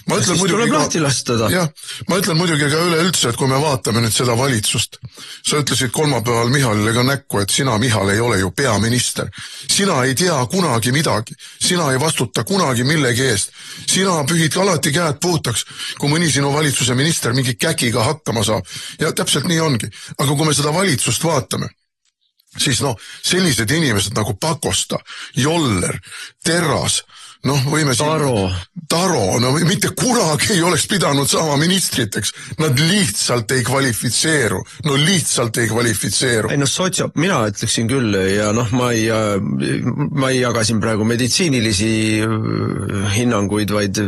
ma ütlen siis tuleb lahti lastada. Jah, ma ütlen muidugi ka üleüldse, et kui me vaatame nüüd seda valitsust, sa ütlesid kolmapäeval Michalile ka näkku, et sina, Michal, ei ole ju peaminister. Sina ei tea kunagi midagi. Sina ei vastuta kunagi millegi eest. Sina pühid alati käed puhtaks, kui mõni sinu valitsuse minister mingi käkiga hakkama saab. Ja täpselt nii ongi. Aga kui me seda valitsust vaatame, siis sellised inimesed nagu Pakosta, Joller, Terras, võime Taro, mitte kunagi ei oleks pidanud saama ministriteks. Nad lihtsalt ei kvalifitseeru. Lihtsalt ei kvalifitseeru. Ei mina ütleksin küll ja ma ei jaga siin praegu meditsiinilisi hinnanguid, vaid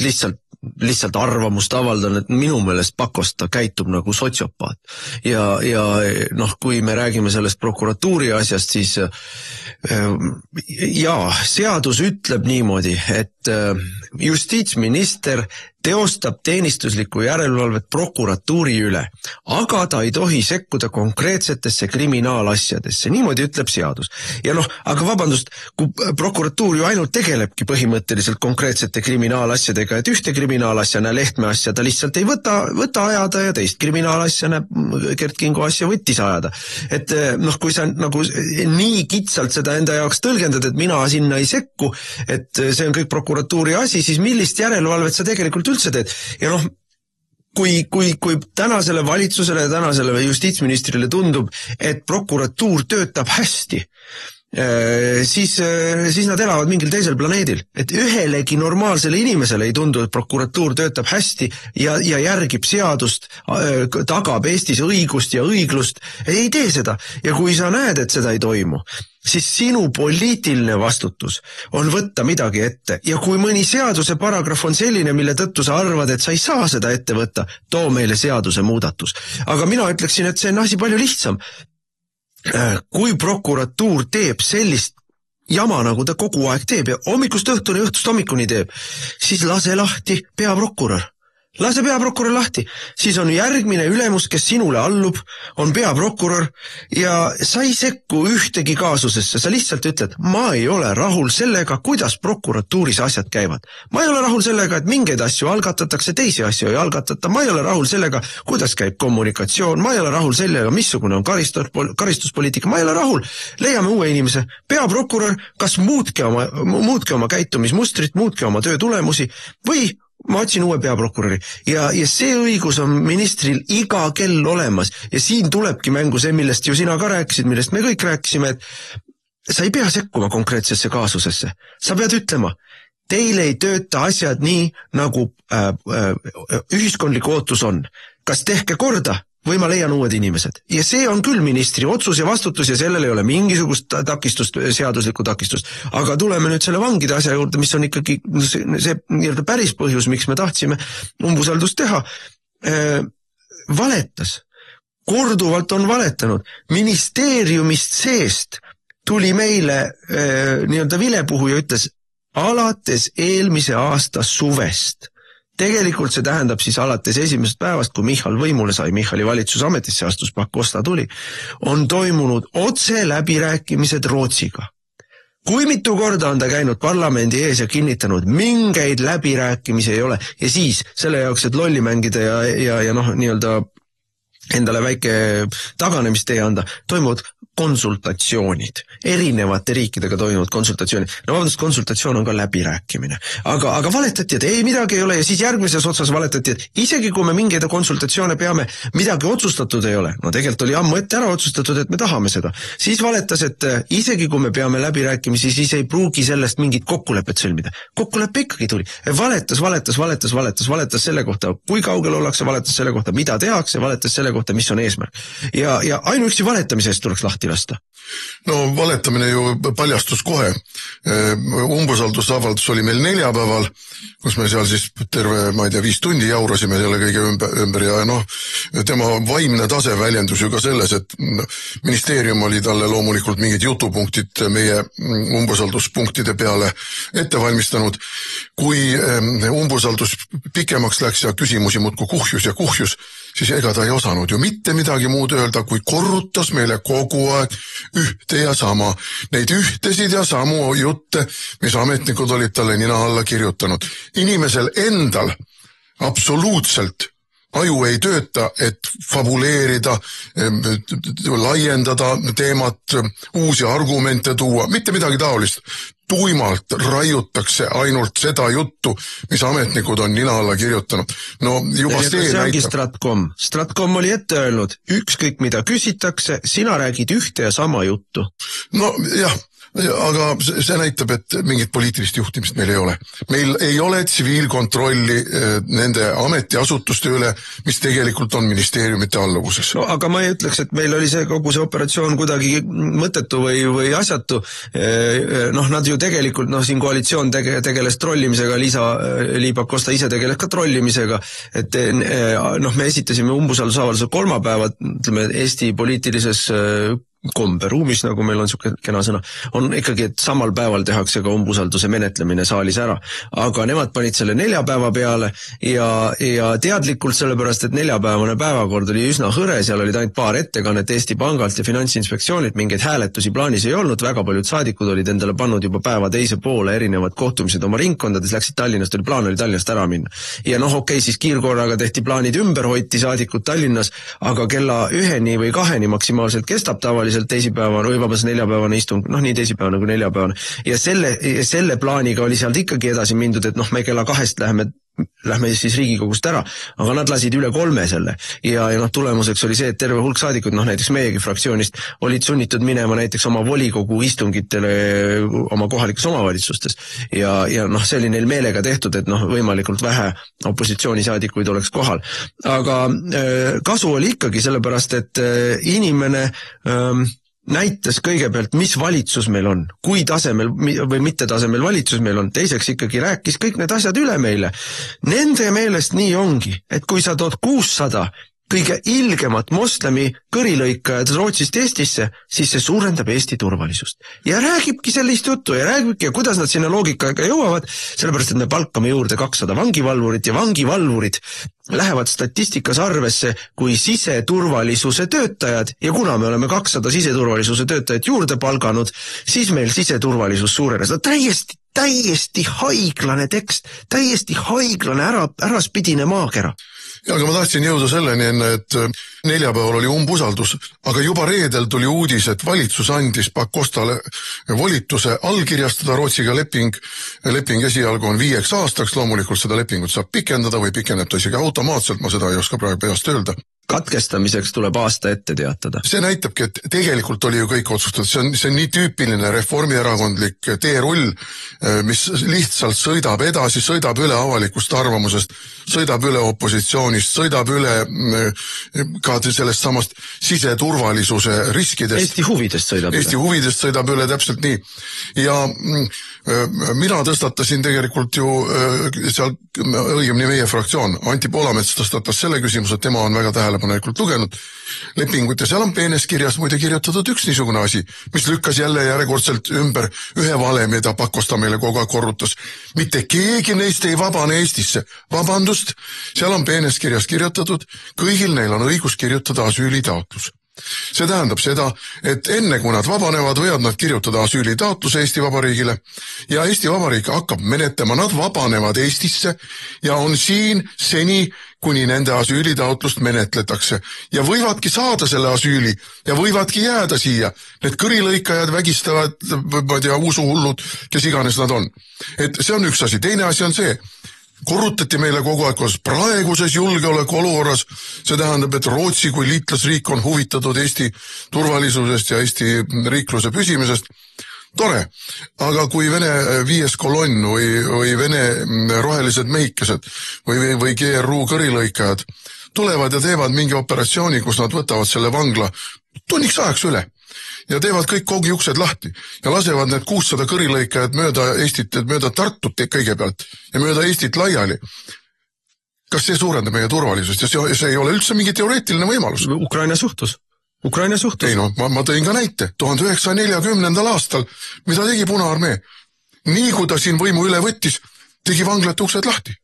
lihtsalt arvamust avaldan, et minu meelest Pakosta käitub nagu sotsiopaat. Ja kui me räägime sellest prokuratuuri asjast, siis seadus ütleb niimoodi, et justiitsminister teostab teenistuslikku järelevalvet prokuratuuri üle, aga ta ei tohi sekkuda konkreetsetesse kriminaalasjadesse. Niimoodi ütleb seadus. Ja aga vabandust, kui prokuratuur ju ainult tegelebki põhimõtteliselt konkreetsete kriminaalasjadega, et ühte kriminaalasja, Lehtme asja ta lihtsalt ei võta ajada ja teist kriminaalasja, Gert Kingo asja võttis ajada. Et kui sa nagu nii kitsalt seda enda jaoks tõlgendad, et mina sinna ei sekku, et see on kõik prokuratuuri asi, siis millist järelevalvet sa tegelikult üldse teed. Ja kui tänasele valitsusele ja tänasele justiitsministrile tundub, et prokuratuur töötab hästi, siis nad elavad mingil teisel planeedil. Et ühelegi normaalsele inimesele ei tundu, et prokuratuur töötab hästi ja järgib seadust, tagab Eestis õigust ja õiglust. Ei tee seda. Ja kui sa näed, et seda ei toimu, siis sinu poliitiline vastutus on võtta midagi ette. Ja kui mõni seaduse paragrahv on selline, mille tõttu sa arvad, et sa ei saa seda ette võtta, too meile seaduse muudatus. Aga mina ütleksin, et see on asi palju lihtsam. Kui prokuratuur teeb sellist jama, nagu ta kogu aeg teeb ja hommikust õhtuni, õhtust hommikuni teeb, siis lase lahti peaprokurör. Lase peaprokurör lahti. Siis on järgmine ülemus, kes sinule allub, on peaprokurör ja sa ei sekku ühtegi kaasusesse. Sa lihtsalt ütled, ma ei ole rahul sellega, kuidas prokuratuuris asjad käivad. Ma ei ole rahul sellega, et mingeid asju algatatakse, teisi asju ei algatata. Ma ei ole rahul sellega, kuidas käib kommunikatsioon. Ma ei ole rahul sellega, missugune on karistuspoliitika. Ma ei ole rahul. Leiame uue inimese. Peaprokurör, kas muutke oma käitumismustrit, muutke oma töö tulemusi või ma otsin uue peaprokuröri ja see õigus on ministril iga kell olemas ja siin tulebki mängu see, millest ju sina ka rääkisid, millest me kõik rääkisime, et sa ei pea sekkuma konkreetsesse kaasusesse. Sa pead ütlema, teil ei tööta asjad nii, nagu ühiskondlik ootus on. Kas tehke korda või ma leian uued inimesed. Ja see on küll ministri otsus ja vastutus ja sellel ei ole mingisugust takistust, seaduslikku takistust. Aga tuleme nüüd selle vangide asja juurde, mis on ikkagi see päris põhjus, miks me tahtsime umbusaldust teha. Valetas. Korduvalt on valetanud. Ministeeriumist seest tuli meile vilepuhu ja ütles alates eelmise aasta suvest. Tegelikult see tähendab siis alates esimesest päevast, kui Michal võimule sai, Michali valitsus ametisse astus, Pakosta tuli, on toimunud otse läbirääkimised Rootsiga. Kui mitu korda on ta käinud parlamendi ees ja kinnitanud, mingeid läbirääkimisi ei ole ja siis selle jaoks, et lolli mängida ja endale väike taganemist ei anda, toimuvad konsultatsioonid, erinevate riikidega toimuvad konsultatsioonid. No vabandust, konsultatsioon on ka läbirääkimine. Aga valetati, et ei midagi ei ole ja siis järgmises otsas valetati, et isegi kui me mingeid konsultatsioone peame, midagi otsustatud ei ole. No tegelikult oli ammu ette ära otsustatud, et me tahame seda. Siis valetas, et isegi kui me peame läbirääkimisi, siis ei pruugi sellest mingit kokkulepet sõlmida. Kokkulepe ikkagi tuli. Valetas selle kohta, kui kaugel ollakse, valetas selle kohta, mida tehakse, valetas selle selle kohta, mis on eesmärk. Ja ainuüksi valetamisest tuleks lahti lasta. No valetamine ju paljastus kohe. Umbusaldusavaldus oli meil neljapäeval, kus me seal siis terve, ma ei tea, 5 tundi jaurasime selle kõige ümber ja tema vaimne tase väljendus ju ka selles, et ministeerium oli talle loomulikult mingid jutupunktid meie umbusalduspunktide peale ette valmistanud. Kui umbusaldus pikemaks läks ja küsimusi muudkui kuhjus, siis ega ta ei osanud ju mitte midagi muud öelda, kui korrutas meile kogu aeg ühte ja sama. Neid ühtesid ja samu jutte, mis ametnikud olid talle nina alla kirjutanud. Inimesel endal absoluutselt aju ei tööta, et fabuleerida, laiendada teemat, uusi argumente tuua, mitte midagi taolist. Tuimalt raiutakse ainult seda juttu, mis ametnikud on nina alla kirjutanud. No juba see näitab. Stratcom oli ette öelnud, ükskõik mida küsitakse, sina räägid ühte ja sama juttu. No jah, aga see näitab, et mingit poliitilist juhtimist meil ei ole. Meil ei ole tsiviilkontrolli nende ametiasutuste üle, mis tegelikult on ministeeriumite alluvuses. No aga ma ei ütleks, et meil oli kogu see operatsioon kuidagi mõttetu või asjatu. Nad ju tegelikult, siin koalitsioon tegeles trollimisega, Liisa-Ly Pakosta ise tegeles ka trollimisega, et me esitasime umbusaldusavalduse kolmapäevad, ütleme, Eesti poliitilises komberuumis, nagu meil on siuke kena sõna, on ikkagi, et samal päeval tehakse ka umbusalduse menetlemine saalis ära. Aga nemad panid selle neljapäeva peale ja teadlikult sellepärast, et neljapäevane päevakord oli üsna hõre, seal olid ainult paar ettekannet Eesti Pangalt ja Finantsinspektsioonilt, mingeid hääletusi plaanis ei olnud, väga paljud saadikud olid endale pannud juba päeva teise poole erinevad kohtumised oma ringkondades, läksid Tallinnast, plaan oli Tallinnast ära minna. Ja siis kiirkorraga tehti plaanid ümber, hoiti saadikud Tallinnas, aga kella 1 või 2 maksimaalselt kestab tavaliselt teisipäevane või neljapäevane istung, nii teisipäevane kui neljapäevane. Ja selle plaaniga oli sealt ikkagi edasi mindud, et me kella 2 lähme siis Riigikogust ära, aga nad lasid üle 3 selle. Ja tulemuseks oli see, et terve hulk saadikud, näiteks meiegi fraktsioonist, olid sunnitud minema näiteks oma volikogu istungitele oma kohalikes omavalitsustes. Ja see oli neil meelega tehtud, et võimalikult vähe opositsioonisaadikuid oleks kohal. Aga kasu oli ikkagi sellepärast, et inimene näitas kõigepealt, mis valitsus meil on, kui tasemel või mitte tasemel valitsus meil on, teiseks ikkagi rääkis kõik need asjad üle meile. Nende meelest nii ongi, et kui sa tood 600 kõige ilgemat moslemi kõrilõikajad Rootsist Eestisse, siis see suurendab Eesti turvalisust. Ja räägibki sellist juttu ja räägibki, kuidas nad sinna loogikaga jõuavad, sellepärast, et me palkame juurde 200 vangivalvurit ja vangivalvurid lähevad statistikas arvesse kui siseturvalisuse töötajad ja kuna me oleme 200 siseturvalisuse töötajat juurde palganud, siis meil siseturvalisus suurenes. Täiesti haiglane tekst, täiesti haiglane äraspidine maakera. Ja, aga ma tahtsin jõuda selleni enne, et neljapäeval oli umbusaldus, aga juba reedel tuli uudis, et valitsus andis Pakostale volituse allkirjastada Rootsiga leping. Leping esialgu on 5 aastaks, loomulikult seda lepingut saab pikendada või pikeneb ta isegi automaatselt, ma seda ei oska praegu peast öelda. Katkestamiseks tuleb aasta ette teatada. See näitabki, et tegelikult oli ju kõik otsustatud. See on nii tüüpiline reformierakondlik teerull, mis lihtsalt sõidab edasi, sõidab üle avalikust arvamusest, sõidab üle opositsioonist, sõidab üle ka sellest samast siseturvalisuse riskidest. Eesti huvidest sõidab üle, täpselt nii. Ja mina tõstatasin tegelikult ju seal, õigemini meie fraktsioon, Anti Poolamets tõstatas selle küsimuse, et tema on väga tähelepanelikult lugenud lepingut ja seal on peenes kirjas muide kirjutatud üks niisugune asi, mis lükkas jälle järjekordselt ümber ühe vale, mida Pakosta meile kogu aeg korrutas. Mitte keegi neist ei vabane Eestisse. Vabandust, seal on peenes kirjas kirjutatud, kõigil neil on õigus kirjutada asüülitaotlus. See tähendab seda, et enne kui nad vabanevad, võivad nad kirjutada asüülitaotluse Eesti Vabariigile ja Eesti Vabariik hakkab menetlema, nad vabanevad Eestisse ja on siin seni, kuni nende asüülitaotlust menetletakse ja võivadki saada selle asüüli ja võivadki jääda siia. Need kõrilõikajad vägistavad, ma tea, usuhullud, kes iganes nad on. Et see on üks asi. Teine asi on see, korrutati meile kogu aeg, kus praeguses julgeoleku olukorras, see tähendab, et Rootsi kui liitlasriik on huvitatud Eesti turvalisusest ja Eesti riikluse püsimisest. tore, aga kui Vene 5. kolonn või Vene rohelised mehikesed või GRU kõrilõikajad tulevad ja teevad mingi operatsiooni, kus nad võtavad selle vangla tunniks ajaks üle ja teevad kõik koogiuksed lahti ja lasevad need 600 kõrilõikajad mööda Eestit, mööda Tartut kõigepealt ja mööda Eestit laiali. Kas see suurendab meie turvalisust ja see ei ole üldse mingi teoreetiline võimalus? Ukraina suhtus. Ei no, ma tõin ka näite. 1940. aastal, mida tegi Punaarmee? Nii kui ta siin võimu üle võttis, tegi vanglate uksed lahti.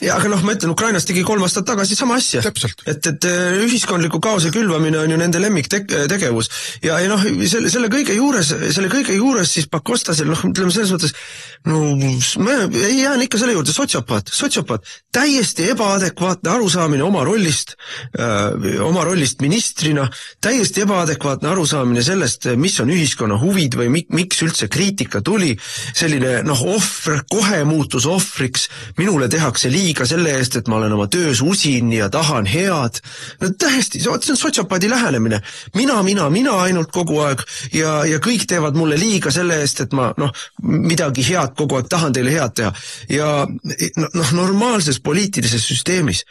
Ja, aga ma ütlen, Ukrainas tegi 3 aastat tagasi sama asja. Täpselt. Et ühiskondliku kaose külvamine on ju nende lemmiktegevus. Ja selle kõige juures siis Pakostasel, ütleme selles mõttes, ei jään ikka selle juurde, sotsiopaat, täiesti ebaadekvaatne arusaamine oma rollist ministrina, täiesti ebaadekvaatne arusaamine sellest, mis on ühiskonna huvid või miks üldse kriitika tuli, selline kohe muutus ohvriks, minule tehakse liiga selle eest, et ma olen oma töös usin ja tahan head. No tähesti, see on sotsiopaadi lähenemine. Mina ainult kogu aeg ja kõik teevad mulle liiga selle eest, et ma midagi head kogu aeg tahan teile head teha. Ja normaalses poliitilises süsteemis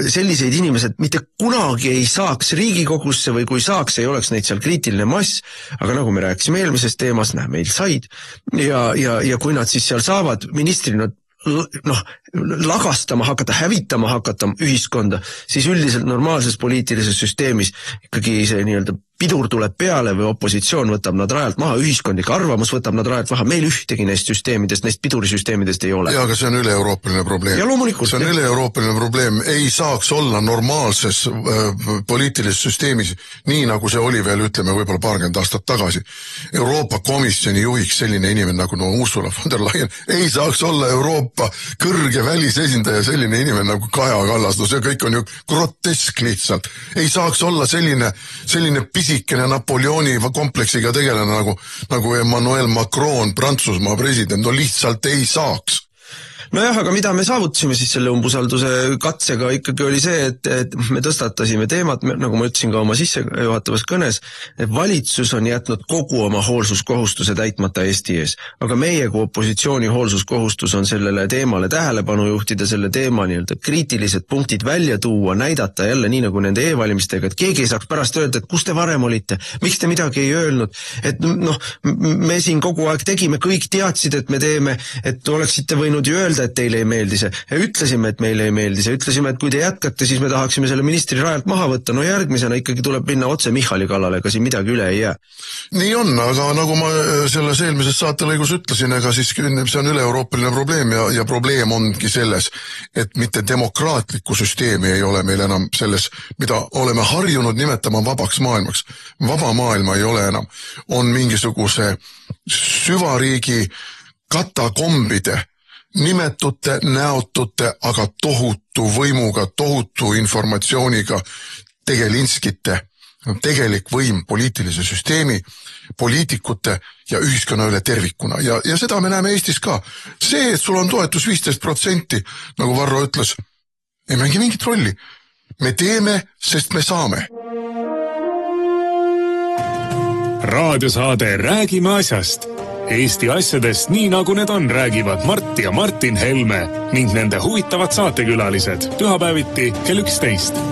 selliseid inimesed mitte kunagi ei saaks Riigikogusse või kui saaks, ei oleks neid seal kriitiline mass, aga nagu me rääkisime eelmises teemas, meil said ja kui nad siis seal saavad ministrina lagastama hakata, hävitama hakata ühiskonda, siis üldiselt normaalses poliitilises süsteemis ikkagi see nii-öelda pidur tuleb peale või opositsioon võtab nad rajalt maha, ühiskondlik arvamus võtab nad rajalt maha, meil ühtegi neist süsteemidest, neist pidurisüsteemidest ei ole. Ja, aga see on üle-euroopaline probleem. Ja loomulikult. See on üle-euroopaline probleem, ei saaks olla normaalses poliitilises süsteemis, nii nagu see oli veel, ütleme, võib-olla 20 aastat tagasi. Euroopa Komisjoni juhiks selline inimene nagu Ursula von der Leyen, ei saaks olla Euroopa kõrge välisesindaja selline inimene nagu Kaja Kallas, see kõik on ju grotesk lihtsalt. Ei saaks olla selline pisikene Napoleoni kompleksiga tegelane nagu Emmanuel Macron, Prantsusmaa president, lihtsalt ei saaks. Nojah, aga mida me saavutasime siis selle umbusalduse katsega ikkagi oli see, et me tõstatasime teemat, nagu ma ütlesin ka oma sissejuhatavas kõnes, et valitsus on jätnud kogu oma hoolsuskohustuse täitmata Eesti ees. Aga meie kui opositsiooni hoolsuskohustus on sellele teemale tähelepanu juhtida, selle teema nii-öelda kriitilised punktid välja tuua, näidata jälle nii nagu nende e-valimistega, et keegi ei saaks pärast öelda, et kus te varem olite, miks te midagi ei öelnud, et me siin kogu aeg tegime, kõik teadsid, et me teeme, et oleksite võinud ju öelda, et teile ei meeldi see. Ja ütlesime, et meile ei meeldi see. Ütlesime, et kui te jätkate, siis me tahaksime selle ministri rajalt maha võtta. No järgmisena ikkagi tuleb minna otse Michali kallale, ega siin midagi üle ei jää. Nii on, aga nagu ma selles eelmises saatelõigus ütlesin, ega siis see on üle-euroopaline probleem ja probleem ongi selles, et mitte demokraatlikku süsteemi ei ole meil enam selles, mida oleme harjunud nimetama vabaks maailmaks. Vaba maailma ei ole enam. On mingisuguse süvariigi katakombide nimetute, näotute, aga tohutu võimuga, tohutu informatsiooniga tegelinskite, tegelik võim poliitilise süsteemi, poliitikute ja ühiskonna üle tervikuna. Ja seda me näeme Eestis ka. See, et sul on toetus 15%, nagu Varro ütles, ei mängi mingit rolli. Me teeme, sest me saame. Raadiosaade Räägime asjast. Eesti asjadest nii nagu need on, räägivad Mart ja Martin Helme ning nende huvitavad saatekülalised pühapäeviti kell 11.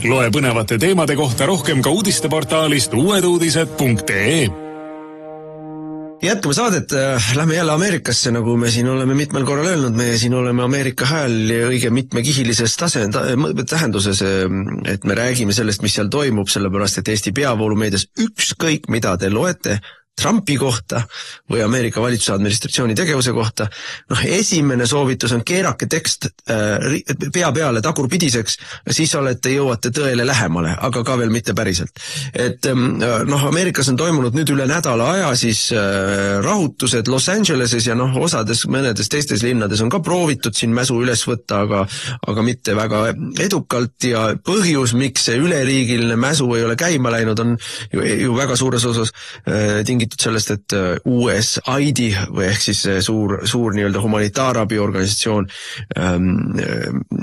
Loe põnevate teemade kohta rohkem ka uudisteportaalist uueduudised.ee. Jätkame saadet, lähme jälle Ameerikasse, nagu me siin oleme mitmel korral öelnud, me siin oleme Ameerika hääl õige mitmekihilises tähenduses, et me räägime sellest, mis seal toimub, sellepärast et Eesti peavoolumeedias ükskõik mida te loete, Trumpi kohta või Ameerika valitsuse administratsiooni tegevuse kohta. Esimene soovitus on keerake tekst pea peale tagurpidiseks, siis jõuate tõele lähemale, aga ka veel mitte päriselt. Et Ameerikas on toimunud nüüd üle nädala aja siis rahutused Los Angeleses ja mõnedes teistes linnades on ka proovitud siin mäsu üles võtta, aga mitte väga edukalt ja põhjus, miks see üleriigiline mäsu ei ole käima läinud, on ju väga suures osas tingitud räägitud sellest, et USAID või ehk siis suur nii-öelda humanitaarabiorganisatsioon,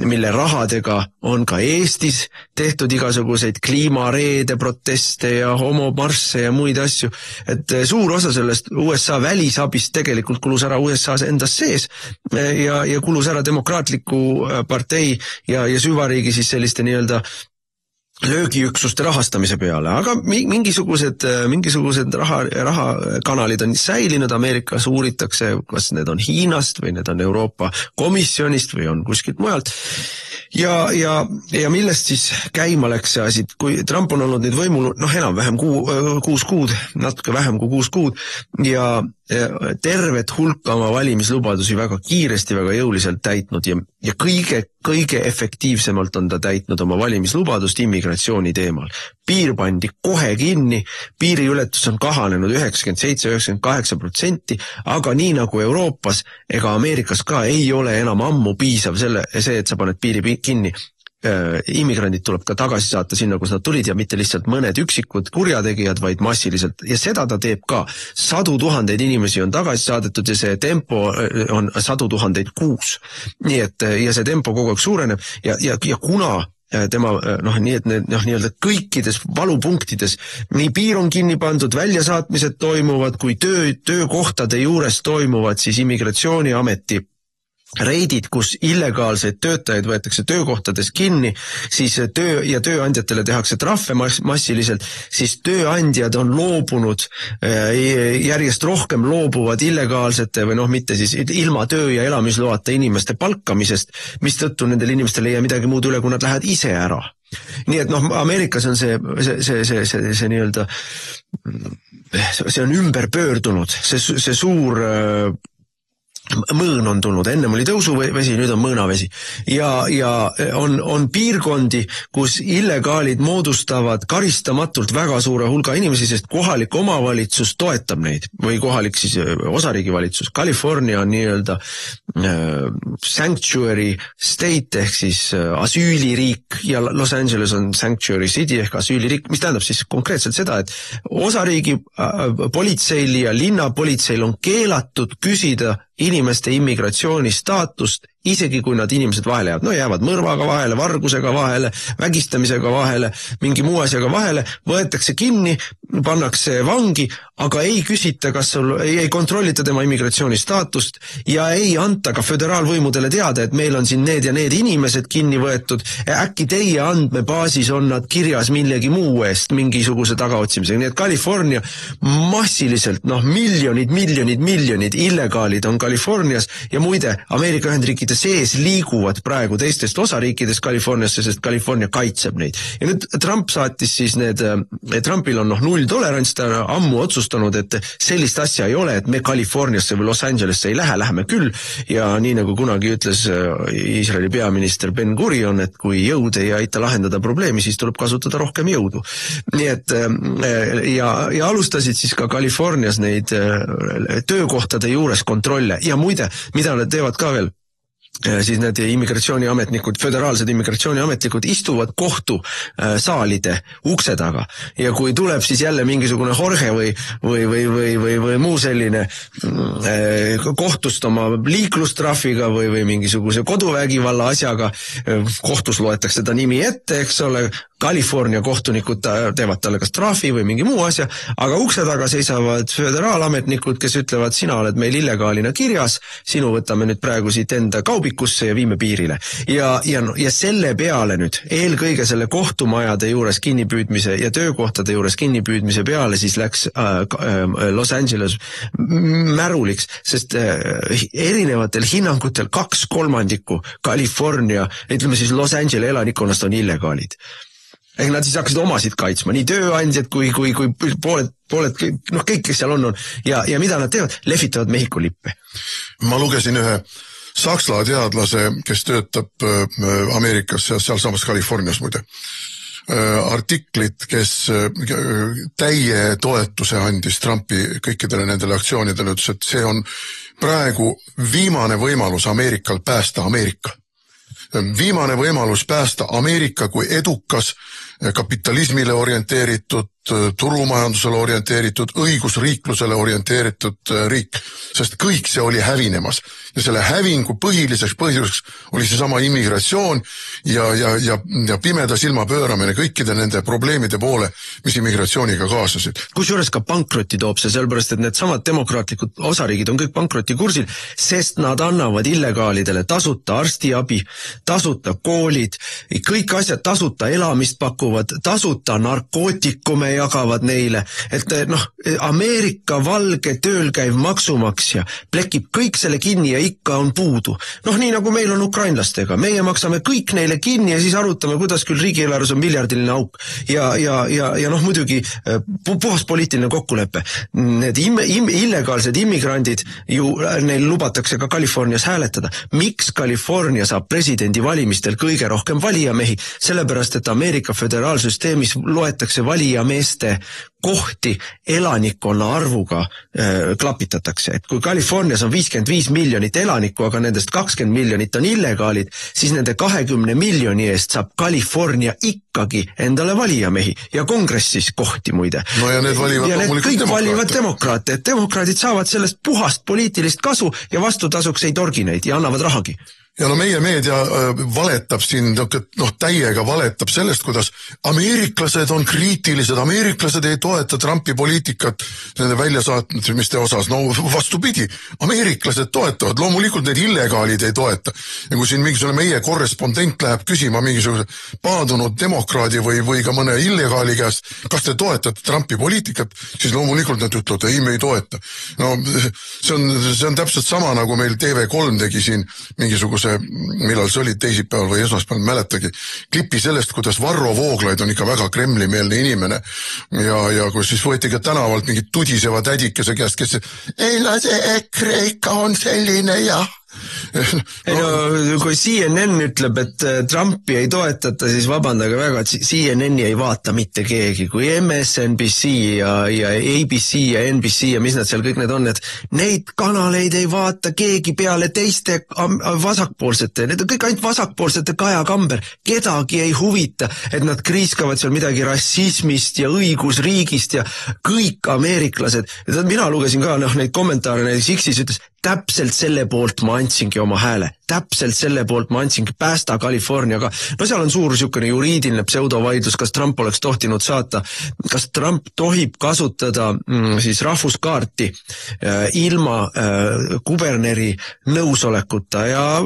mille rahadega on ka Eestis tehtud igasuguseid kliimareede, proteste ja homomarsse ja muid asju, et suur osa sellest USA välisabist tegelikult kulus ära USA endas sees ja kulus ära demokraatliku partei ja süvariigi siis selliste nii-öelda löögiüksuste rahastamise peale, aga mingisugused rahakanalid on säilinud, Ameerikas uuritakse, kas need on Hiinast või need on Euroopa Komisjonist või on kuskilt mujalt. Ja millest siis käima läks see asi, kui Trump on olnud nüüd võimul, enam-vähem 6 kuud, natuke vähem kui 6 kuud ja tervet hulka oma valimislubadusi väga kiiresti, väga jõuliselt täitnud ja kõige efektiivsemalt on ta täitnud oma valimislubadust immigratsiooni teemal. Piir pandi kohe kinni, piiriületus on kahanenud 97-98%, aga nii nagu Euroopas ega Ameerikas ka ei ole enam ammu piisav see, et sa paned piiri kinni. Immigrandid tuleb ka tagasi saata sinna, kus nad tulid ja mitte lihtsalt mõned üksikud kurjategijad, vaid massiliselt. Ja seda ta teeb ka. 100 000 inimesi on tagasi saadetud ja see tempo on 100 000 kuus. Nii et, ja see tempo kogu aeg suureneb ja kuna tema, nii et need, nii-öelda kõikides valupunktides nii piir on kinni pandud, väljasaatmised toimuvad, kui töökohtade juures toimuvad siis immigratsiooniameti reidid, kus illegaalseid töötajaid võetakse töökohtades kinni, siis tööandjatele tehakse trahve massiliselt, siis tööandjad on loobunud, järjest rohkem loobuvad illegaalsete või mitte siis ilma töö- ja elamisloata inimeste palkamisest, mistõttu nendel inimestel ei jää midagi muud üle, kui nad lähevad ise ära. Nii et Ameerikas on see nii-öelda, see on ümber pöördunud, see suur mõõn on tulnud, ennem oli tõusuvesi, nüüd on mõõnavesi ja on piirkondi, kus illegaalid moodustavad karistamatult väga suure hulga inimesi, sest kohalik omavalitsus toetab neid või kohalik siis osariigi valitsus. California on nii-öelda sanctuary state ehk siis asüüliriik ja Los Angeles on sanctuary city ehk asüüliriik, mis tähendab siis konkreetselt seda, et osariigi politseil ja linnapolitseil on keelatud küsida inimeste immigratsiooni staatust, isegi kui nad inimesed vahele jäävad. Jäävad mõrvaga vahele, vargusega vahele, vägistamisega vahele, mingi muu asjaga vahele, võetakse kinni, pannakse vangi, aga ei küsita, kas ei kontrollita tema immigratsiooni staatust ja ei anta ka föderaalvõimudele teada, et meil on siin need ja need inimesed kinni võetud, äkki teie andmebaasis on nad kirjas millegi muu eest, mingisuguse tagaotsimisega. Nii et California massiliselt, miljonid illegaalid on Californias ja muide, Ameerika Ühendriikide sees liiguvad praegu teistest osariikidest Californiasse, sest California kaitseb neid. Ja nüüd Trump saatis siis Trumpil on null tolerants, ta ammu otsustanud, et sellist asja ei ole, et me Californiasse või Los Angelesse ei läheme küll ja nii nagu kunagi ütles Iisraeli peaminister Ben Gurion, et kui jõud ei aita lahendada probleemi, siis tuleb kasutada rohkem jõudu. Nii et ja alustasid siis ka Californias neid töökohtade juures kontrolle ja muide, mida nad teevad ka veel, siis need immigratsiooniametnikud, föderaalsed immigratsiooniametnikud istuvad kohtusaalide ukse taga ja kui tuleb siis jälle mingisugune Jorge või muu selline kohtust oma liiklustrahviga või mingisuguse koduvägivalla asjaga, kohtus loetakse ta nimi ette, eks ole, California kohtunikud teevad talle kas trahvi või mingi muu asja, aga ukse taga seisavad föderaalametnikud, kes ütlevad, sina oled meil illegaalina kirjas, sinu võtame nüüd praegu siit enda kaubikusse ja viime piirile. Ja selle peale nüüd, eelkõige selle kohtumajade juures kinnipüüdmise ja töökohtade juures kinnipüüdmise peale siis läks Los Angeles märuliks, sest erinevatel hinnangutel 2/3 California, ütleme siis Los Angeles elanikkonnast on illegaalid. Ehk nad siis hakkasid omasid kaitsma, nii tööandjad kui pooled, kõik, kes seal on. Ja mida nad teevad? Lehvitavad Mehhiko lippe. Ma lugesin ühe saksa teadlase, kes töötab Ameerikas, sealsamas Californias muide, artiklit, kes täie toetuse andis Trumpi kõikidele nendele aktsioonidele, ütles, et see on praegu viimane võimalus Ameerikal päästa Ameerika. Viimane võimalus päästa Ameerika kui edukas kapitalismile orienteeritud, turumajandusele orienteeritud, õigusriiklusele orienteeritud riik, sest kõik see oli hävinemas. Ja selle hävingu põhiliseks põhjuseks oli seesama immigratsioon ja pimeda silma pööramine kõikide nende probleemide poole, mis immigratsiooniga kaasasid. Kusjuures ka pankrotti toob see, sellepärast, et need samad demokraatlikud osariigid on kõik pankroti kursil, sest nad annavad illegaalidele tasuta arstiabi, tasuta koolid, kõik asjad tasuta elamist pakuvad, tasuta narkootikume jagavad neile, et Ameerika valge tööl käiv maksumaksja plekib kõik selle kinni ja ikka on puudu. Nii nagu meil on ukrainlastega, meie maksame kõik neile kinni ja siis arutame, kuidas küll riigieelarves on miljardiline auk ja muidugi puhas poliitiline kokkulepe. Need illegaalsed immigrandid ju neil lubatakse ka Californias hääletada. Miks California saab presidendi valimistel kõige rohkem valijamehi? Sellepärast, et Ameerika föderaalsüsteemis loetakse valijameeste kohti elanikkonna arvuga klapitatakse. Et kui Californias on 55 miljonit elanikku, aga nendest 20 miljonit on illegaalid, siis nende 20 miljoni eest saab California ikkagi endale valijamehi ja kongressis kohti muide. No ja need valivad demokraate. Et demokraadid saavad sellest puhast poliitilist kasu ja vastutasuks ei torgi neid ja annavad rahagi. Ja meie meedia valetab siin, täiega valetab sellest, kuidas ameeriklased on kriitilised, ameeriklased ei toeta Trumpi poliitikat nende väljasaatmiste osas. No vastupidi, ameeriklased toetavad, loomulikult need illegaalid ei toeta. Ja kui siin mingisugune meie korrespondent läheb küsima mingisuguse paadunud demokraadi või ka mõne illegaali käest, kas te toetate Trumpi poliitikat, siis loomulikult nad ütlevad, ei, me ei toeta. No see on täpselt sama, nagu meil TV3 tegi siin mingisuguse millal see oli teisipäeval või esmaspäeval, mäletagi, klipi sellest, kuidas Varro Vooglaid on ikka väga kremlimeelne inimene ja kui siis võeti ka tänavalt mingid tudiseva tädikese käest, kes ei see EKRE ikka on selline kui CNN ütleb, et Trumpi ei toetata, siis vabandage väga, et CNN-i ei vaata mitte keegi, kui MSNBC ja ABC ja NBC ja mis nad seal kõik need on, et neid kanaleid ei vaata keegi peale teiste vasakpoolsete, need on kõik ainult vasakpoolsete Kaja Kamber, kedagi ei huvita, et nad kriiskavad seal midagi rassismist ja õigusriigist ja kõik ameeriklased, mina lugesin ka neid kommentaare, näiteks X-is ütles, täpselt selle poolt ma andsingi oma hääle. Täpselt selle poolt ma andsingi päästa California ka. No seal on suur niisugune juriidiline pseudovaidlus, kas Trump oleks tohtinud saata, kas Trump tohib kasutada siis rahvuskaarti ilma kuberneri nõusolekuta ja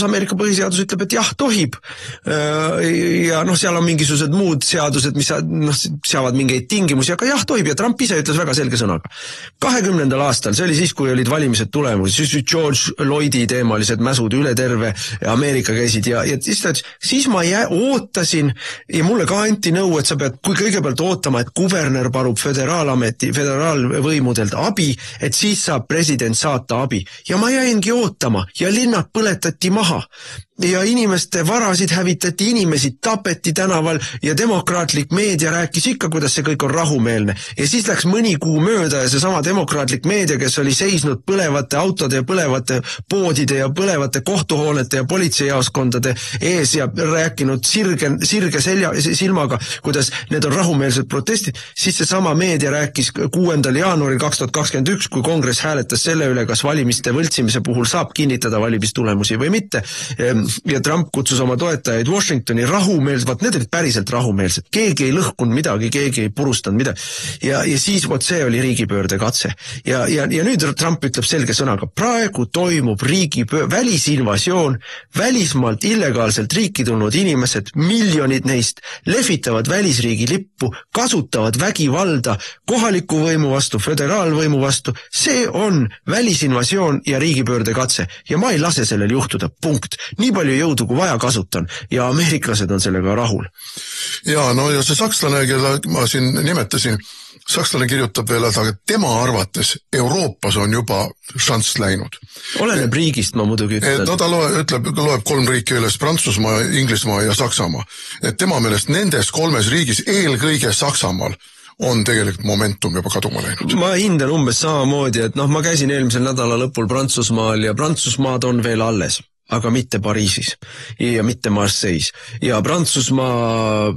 Ameerika põhiseadus ütleb, et jah, tohib. Ja seal on mingisugused muud seadused, mis seavad mingeid tingimusi, aga jah, tohib ja Trump ise ütles väga selge sõnaga. 20. aastal, see oli siis, kui olid valimised tulemus, siis George Lloydi teemalised mäsud üle terve Ameerika käisid ja siis ma ootasin ja mulle ka anti nõu, et sa pead kõigepealt ootama, et kuberner palub föderaalvõimudelt abi, et siis saab president saata abi. Ja ma jäingi ootama ja linnad põletati maha. Ja inimeste varasid hävitati, inimesi tapeti tänaval ja demokraatlik meedia rääkis ikka, kuidas see kõik on rahumeelne. Ja siis läks mõni kuu mööda ja see sama demokraatlik meedia, kes oli seisnud põlevate autode ja põlevate poodide ja põlevate kohtuhoonete ja politseijaoskondade ees ja rääkinud sirge silmaga, kuidas need on rahumeelsed protestid, siis see sama meedia rääkis 6. jaanuaril 2021, kui kongress hääletas selle üle, kas valimiste võltsimise puhul saab kinnitada valimistulemusi või mitte. Ja Trump kutsus oma toetajaid Washingtoni rahumeelsed, vaat need olid päriselt rahumeelsed. Keegi ei lõhkunud midagi, keegi ei purustanud midagi. Ja siis see oli riigipöörde katse. Ja nüüd Trump ütleb selge sõnaga, praegu toimub välisinvasioon, välismaalt illegaalselt riiki tulnud inimesed, miljonid neist lehvitavad välisriigi lippu, kasutavad vägivalda kohaliku võimu vastu, föderaalvõimu vastu. See on välisinvasioon ja riigipöörde katse. Ja ma ei lase sellel juhtuda, punkt. Nii palju jõudu, kui vaja kasutan ja ameeriklased on sellega rahul. Ja see sakslane, keda ma siin nimetasin, sakslane kirjutab veel, et tema arvates Euroopas on juba šanss läinud. Oleneb riigist, ma muidugi ütlen. Ta loeb 3 riiki üles, Prantsusmaa, Inglismaa ja Saksamaa. Et tema meelest nendes 3 riigis, eelkõige Saksamaal, on tegelikult momentum juba kaduma läinud. Ma hindan umbes samamoodi, et ma käisin eelmisel nädala lõpul Prantsusmaal ja Prantsusmaad on veel alles. aga mitte Pariisis ja mitte Marseilles. Ja Prantsusmaa,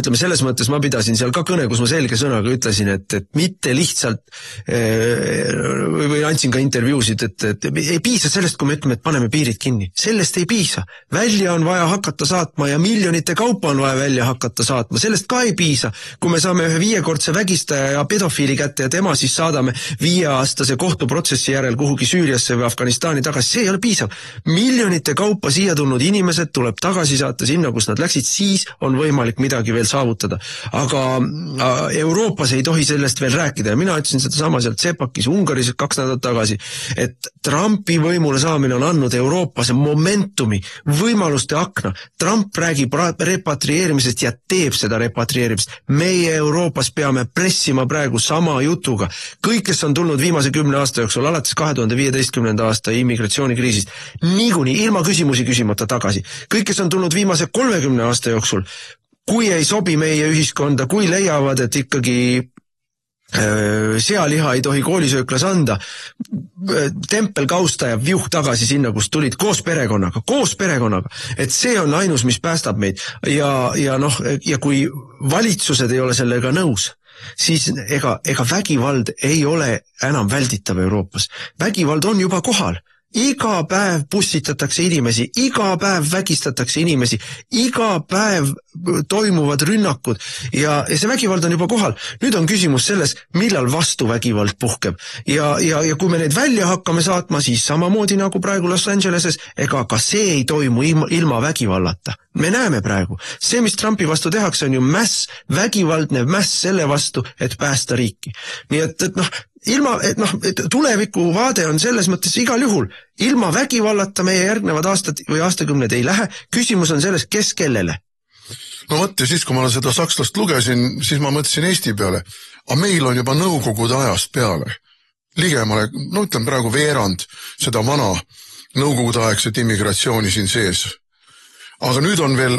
ütleme selles mõttes ma pidasin seal ka kõne, kus ma selge sõnaga ütlesin, et mitte lihtsalt või andsin ka intervjuusid, et ei piisa sellest, kui me ütleme, et paneme piirid kinni. Sellest ei piisa. Välja on vaja hakata saatma ja miljonite kaupa on vaja välja hakata saatma. Sellest ka ei piisa. Kui me saame ühe 5-kordse vägistaja ja pedofiili kätte ja tema siis saadame 5-aastase kohtuprotsessi järel kuhugi Süüriasse või Afganistani tagasi, see ei ole piisav. Miljonite kaupa siia tulnud inimesed tuleb tagasi saata sinna, kus nad läksid, siis on võimalik midagi veel saavutada. Aga Euroopas ei tohi sellest veel rääkida ja mina ütlesin seda sama sealt Sepakis, Ungaris 2 nädalat tagasi, et Trumpi võimule saamine on andnud Euroopas momentumi, võimaluste akna. Trump räägib repatrieerimisest ja teeb seda repatrieerimist. Meie Euroopas peame pressima praegu sama jutuga. Kõik, kes on tulnud viimase 10 aasta jooksul, alates 2015. aasta immigratsioonikriisist, niikuinii ilma küsimusi küsimata tagasi. Kõik, kes on tulnud viimase 30 aasta jooksul, kui ei sobi meie ühiskonda, kui leiavad, et ikkagi sealiha ei tohi koolisööklas anda, tempelkausta ja viuh tagasi sinna, kus tulid koos perekonnaga, et see on ainus, mis päästab meid ja kui valitsused ei ole sellega nõus, siis ega vägivald ei ole enam välditav Euroopas. Vägivald on juba kohal. Iga päev pussitatakse inimesi, iga päev vägistatakse inimesi, iga päev toimuvad rünnakud ja see vägivald on juba kohal. Nüüd on küsimus selles, millal vastuvägivald puhkeb. Ja kui me neid välja hakkame saatma, siis samamoodi nagu praegu Los Angeleses, ega ka see ei toimu ilma vägivallata. Me näeme praegu. See, mis Trumpi vastu tehakse, on ju vägivaldne mäss selle vastu, et päästa riiki. Nii et tuleviku vaade on selles mõttes igal juhul. Ilma vägivallata meie järgnevad aastad või aastakümned ei lähe. Küsimus on selles, kes kellele. No mõtte, siis kui ma seda sakslast lugesin, siis ma mõtlesin Eesti peale. Aga meil on juba nõukogude ajast peale. Ligemale, ütlen praegu veerand seda vana nõukogude aegset immigratsiooni siin sees. Aga nüüd on veel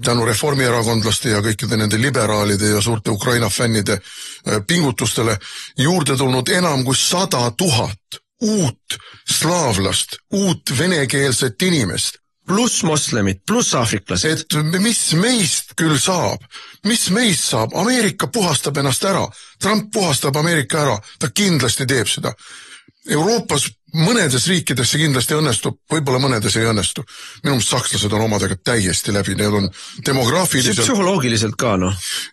tänu reformierakondlaste ja kõikide nende liberaalide ja suurte Ukraina fännide pingutustele juurde tulnud enam kui 100 000 uut slaavlast, uut venekeelset inimest. Pluss moslemid, pluss aafriklased. Et mis meist küll saab? Mis meist saab? Ameerika puhastab ennast ära. Trump puhastab Ameerika ära. Ta kindlasti teeb seda. Euroopas mõnedes riikides see kindlasti õnnestub, võib-olla mõnedes ei õnnestu. Minu meelest sakslased on omadega täiesti läbi, need on demograafiliselt... See psühholoogiliselt ka,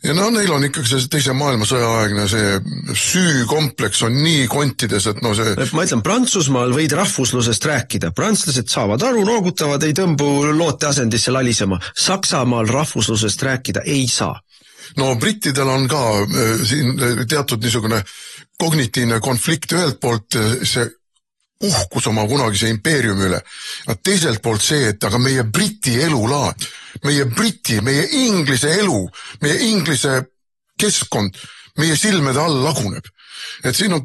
Ja neil on ikkagi see teise maailmasõja aegne, see süükompleks on nii kontides, et see... Ma ütlen, Prantsusmaal võid rahvuslusest rääkida. Prantslased saavad aru, noogutavad, ei tõmbu loote asendisse lalisema. Saksamaal rahvuslusest rääkida ei saa. No brittidel on ka siin teatud niisugune kognitiivne konflikt ühelt poolt see uhkus oma kunagise impeeriumi üle. Teiselt poolt see, et aga meie briti elulaad, meie inglise elu, meie inglise keskkond, meie silmede all laguneb. Et siin on,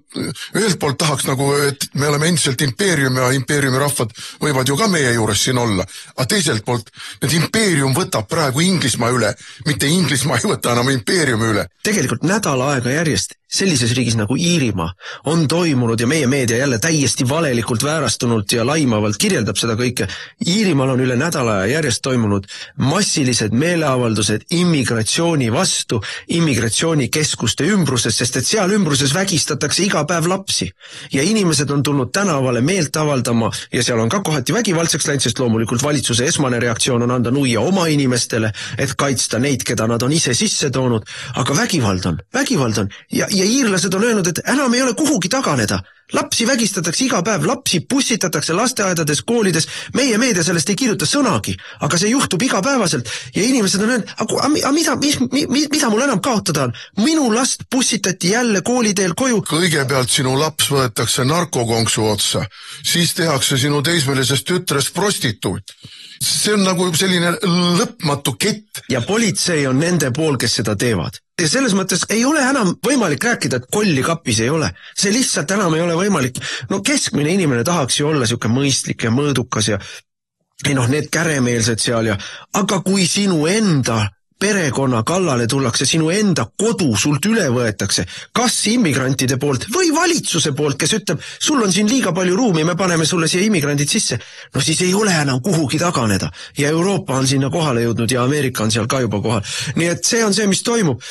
ühelt poolt tahaks nagu, et me oleme endiselt impeerium ja impeeriumi rahvad võivad ju ka meie juures siin olla. Aga teiselt poolt, et impeerium võtab praegu Inglismaa üle, mitte Inglismaa ei võta enam impeeriumi üle. Tegelikult nädala aega järjest sellises riigis nagu Iirimaa on toimunud ja meie meedia jälle täiesti valelikult väärastunult ja laimavalt kirjeldab seda kõike. Iirimaal on üle nädala järjest toimunud massilised meeleavaldused immigratsiooni vastu, immigratsioonikeskuste ümbruses, sest et seal ümbruses vägistatakse iga päev lapsi. Ja inimesed on tulnud tänavale meelt avaldama ja seal on ka kohati vägivaldseks läinud, sest loomulikult valitsuse esmane reaktsioon on anda nuia oma inimestele, et kaitsta neid, keda nad on ise sisse toonud. Aga vägivald on. Ja iirlased on öelnud, et enam ei ole kuhugi taganeda. Lapsi vägistatakse iga päev, lapsi pussitatakse lasteaedades, koolides. Meie meedia sellest ei kirjuta sõnagi, aga see juhtub igapäevaselt. Ja inimesed on öelnud, aga mida mul enam kaotada on? Minu last pussitati jälle kooliteel koju. Kõigepealt sinu laps võetakse narkokonksu otsa, siis tehakse sinu teismelisest tütrest prostituut. See on nagu selline lõpmatu kett. Ja politsei on nende pool, kes seda teevad. Ja selles mõttes ei ole enam võimalik rääkida, et kolli kapis ei ole. See lihtsalt enam ei ole võimalik. No keskmine inimene tahaks ju olla siuke mõistlik ja mõõdukas ja need käremeelsed seal ja... Aga kui sinu enda perekonna kallale tullakse, sinu enda kodu sult üle võetakse, kas immigrantide poolt või valitsuse poolt, kes ütleb, sul on siin liiga palju ruumi, me paneme sulle siia immigrandid sisse, no siis ei ole enam kuhugi taganeda. Ja Euroopa on sinna kohale jõudnud ja Ameerika on seal ka juba kohal. Nii et see on see, mis toimub.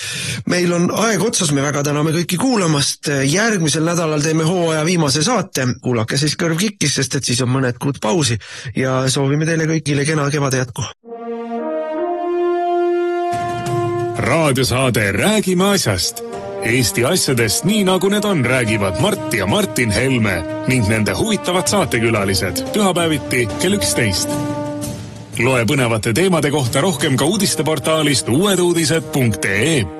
Meil on aeg otsas, me väga täname kõiki kuulamast. Järgmisel nädalal teeme hooaja viimase saate. Kuulake siis kõrv kikkis, sest et siis on mõned kuud pausi ja soovime teile kõigile kena kevade jätku. Raadiosaade Räägime asjast. Eesti asjadest nii nagu need on, räägivad Mart ja Martin Helme ning nende huvitavad saatekülalised pühapäeviti kell 11. Loe põnevate teemade kohta rohkem ka uudisteportaalist uueduudised.ee.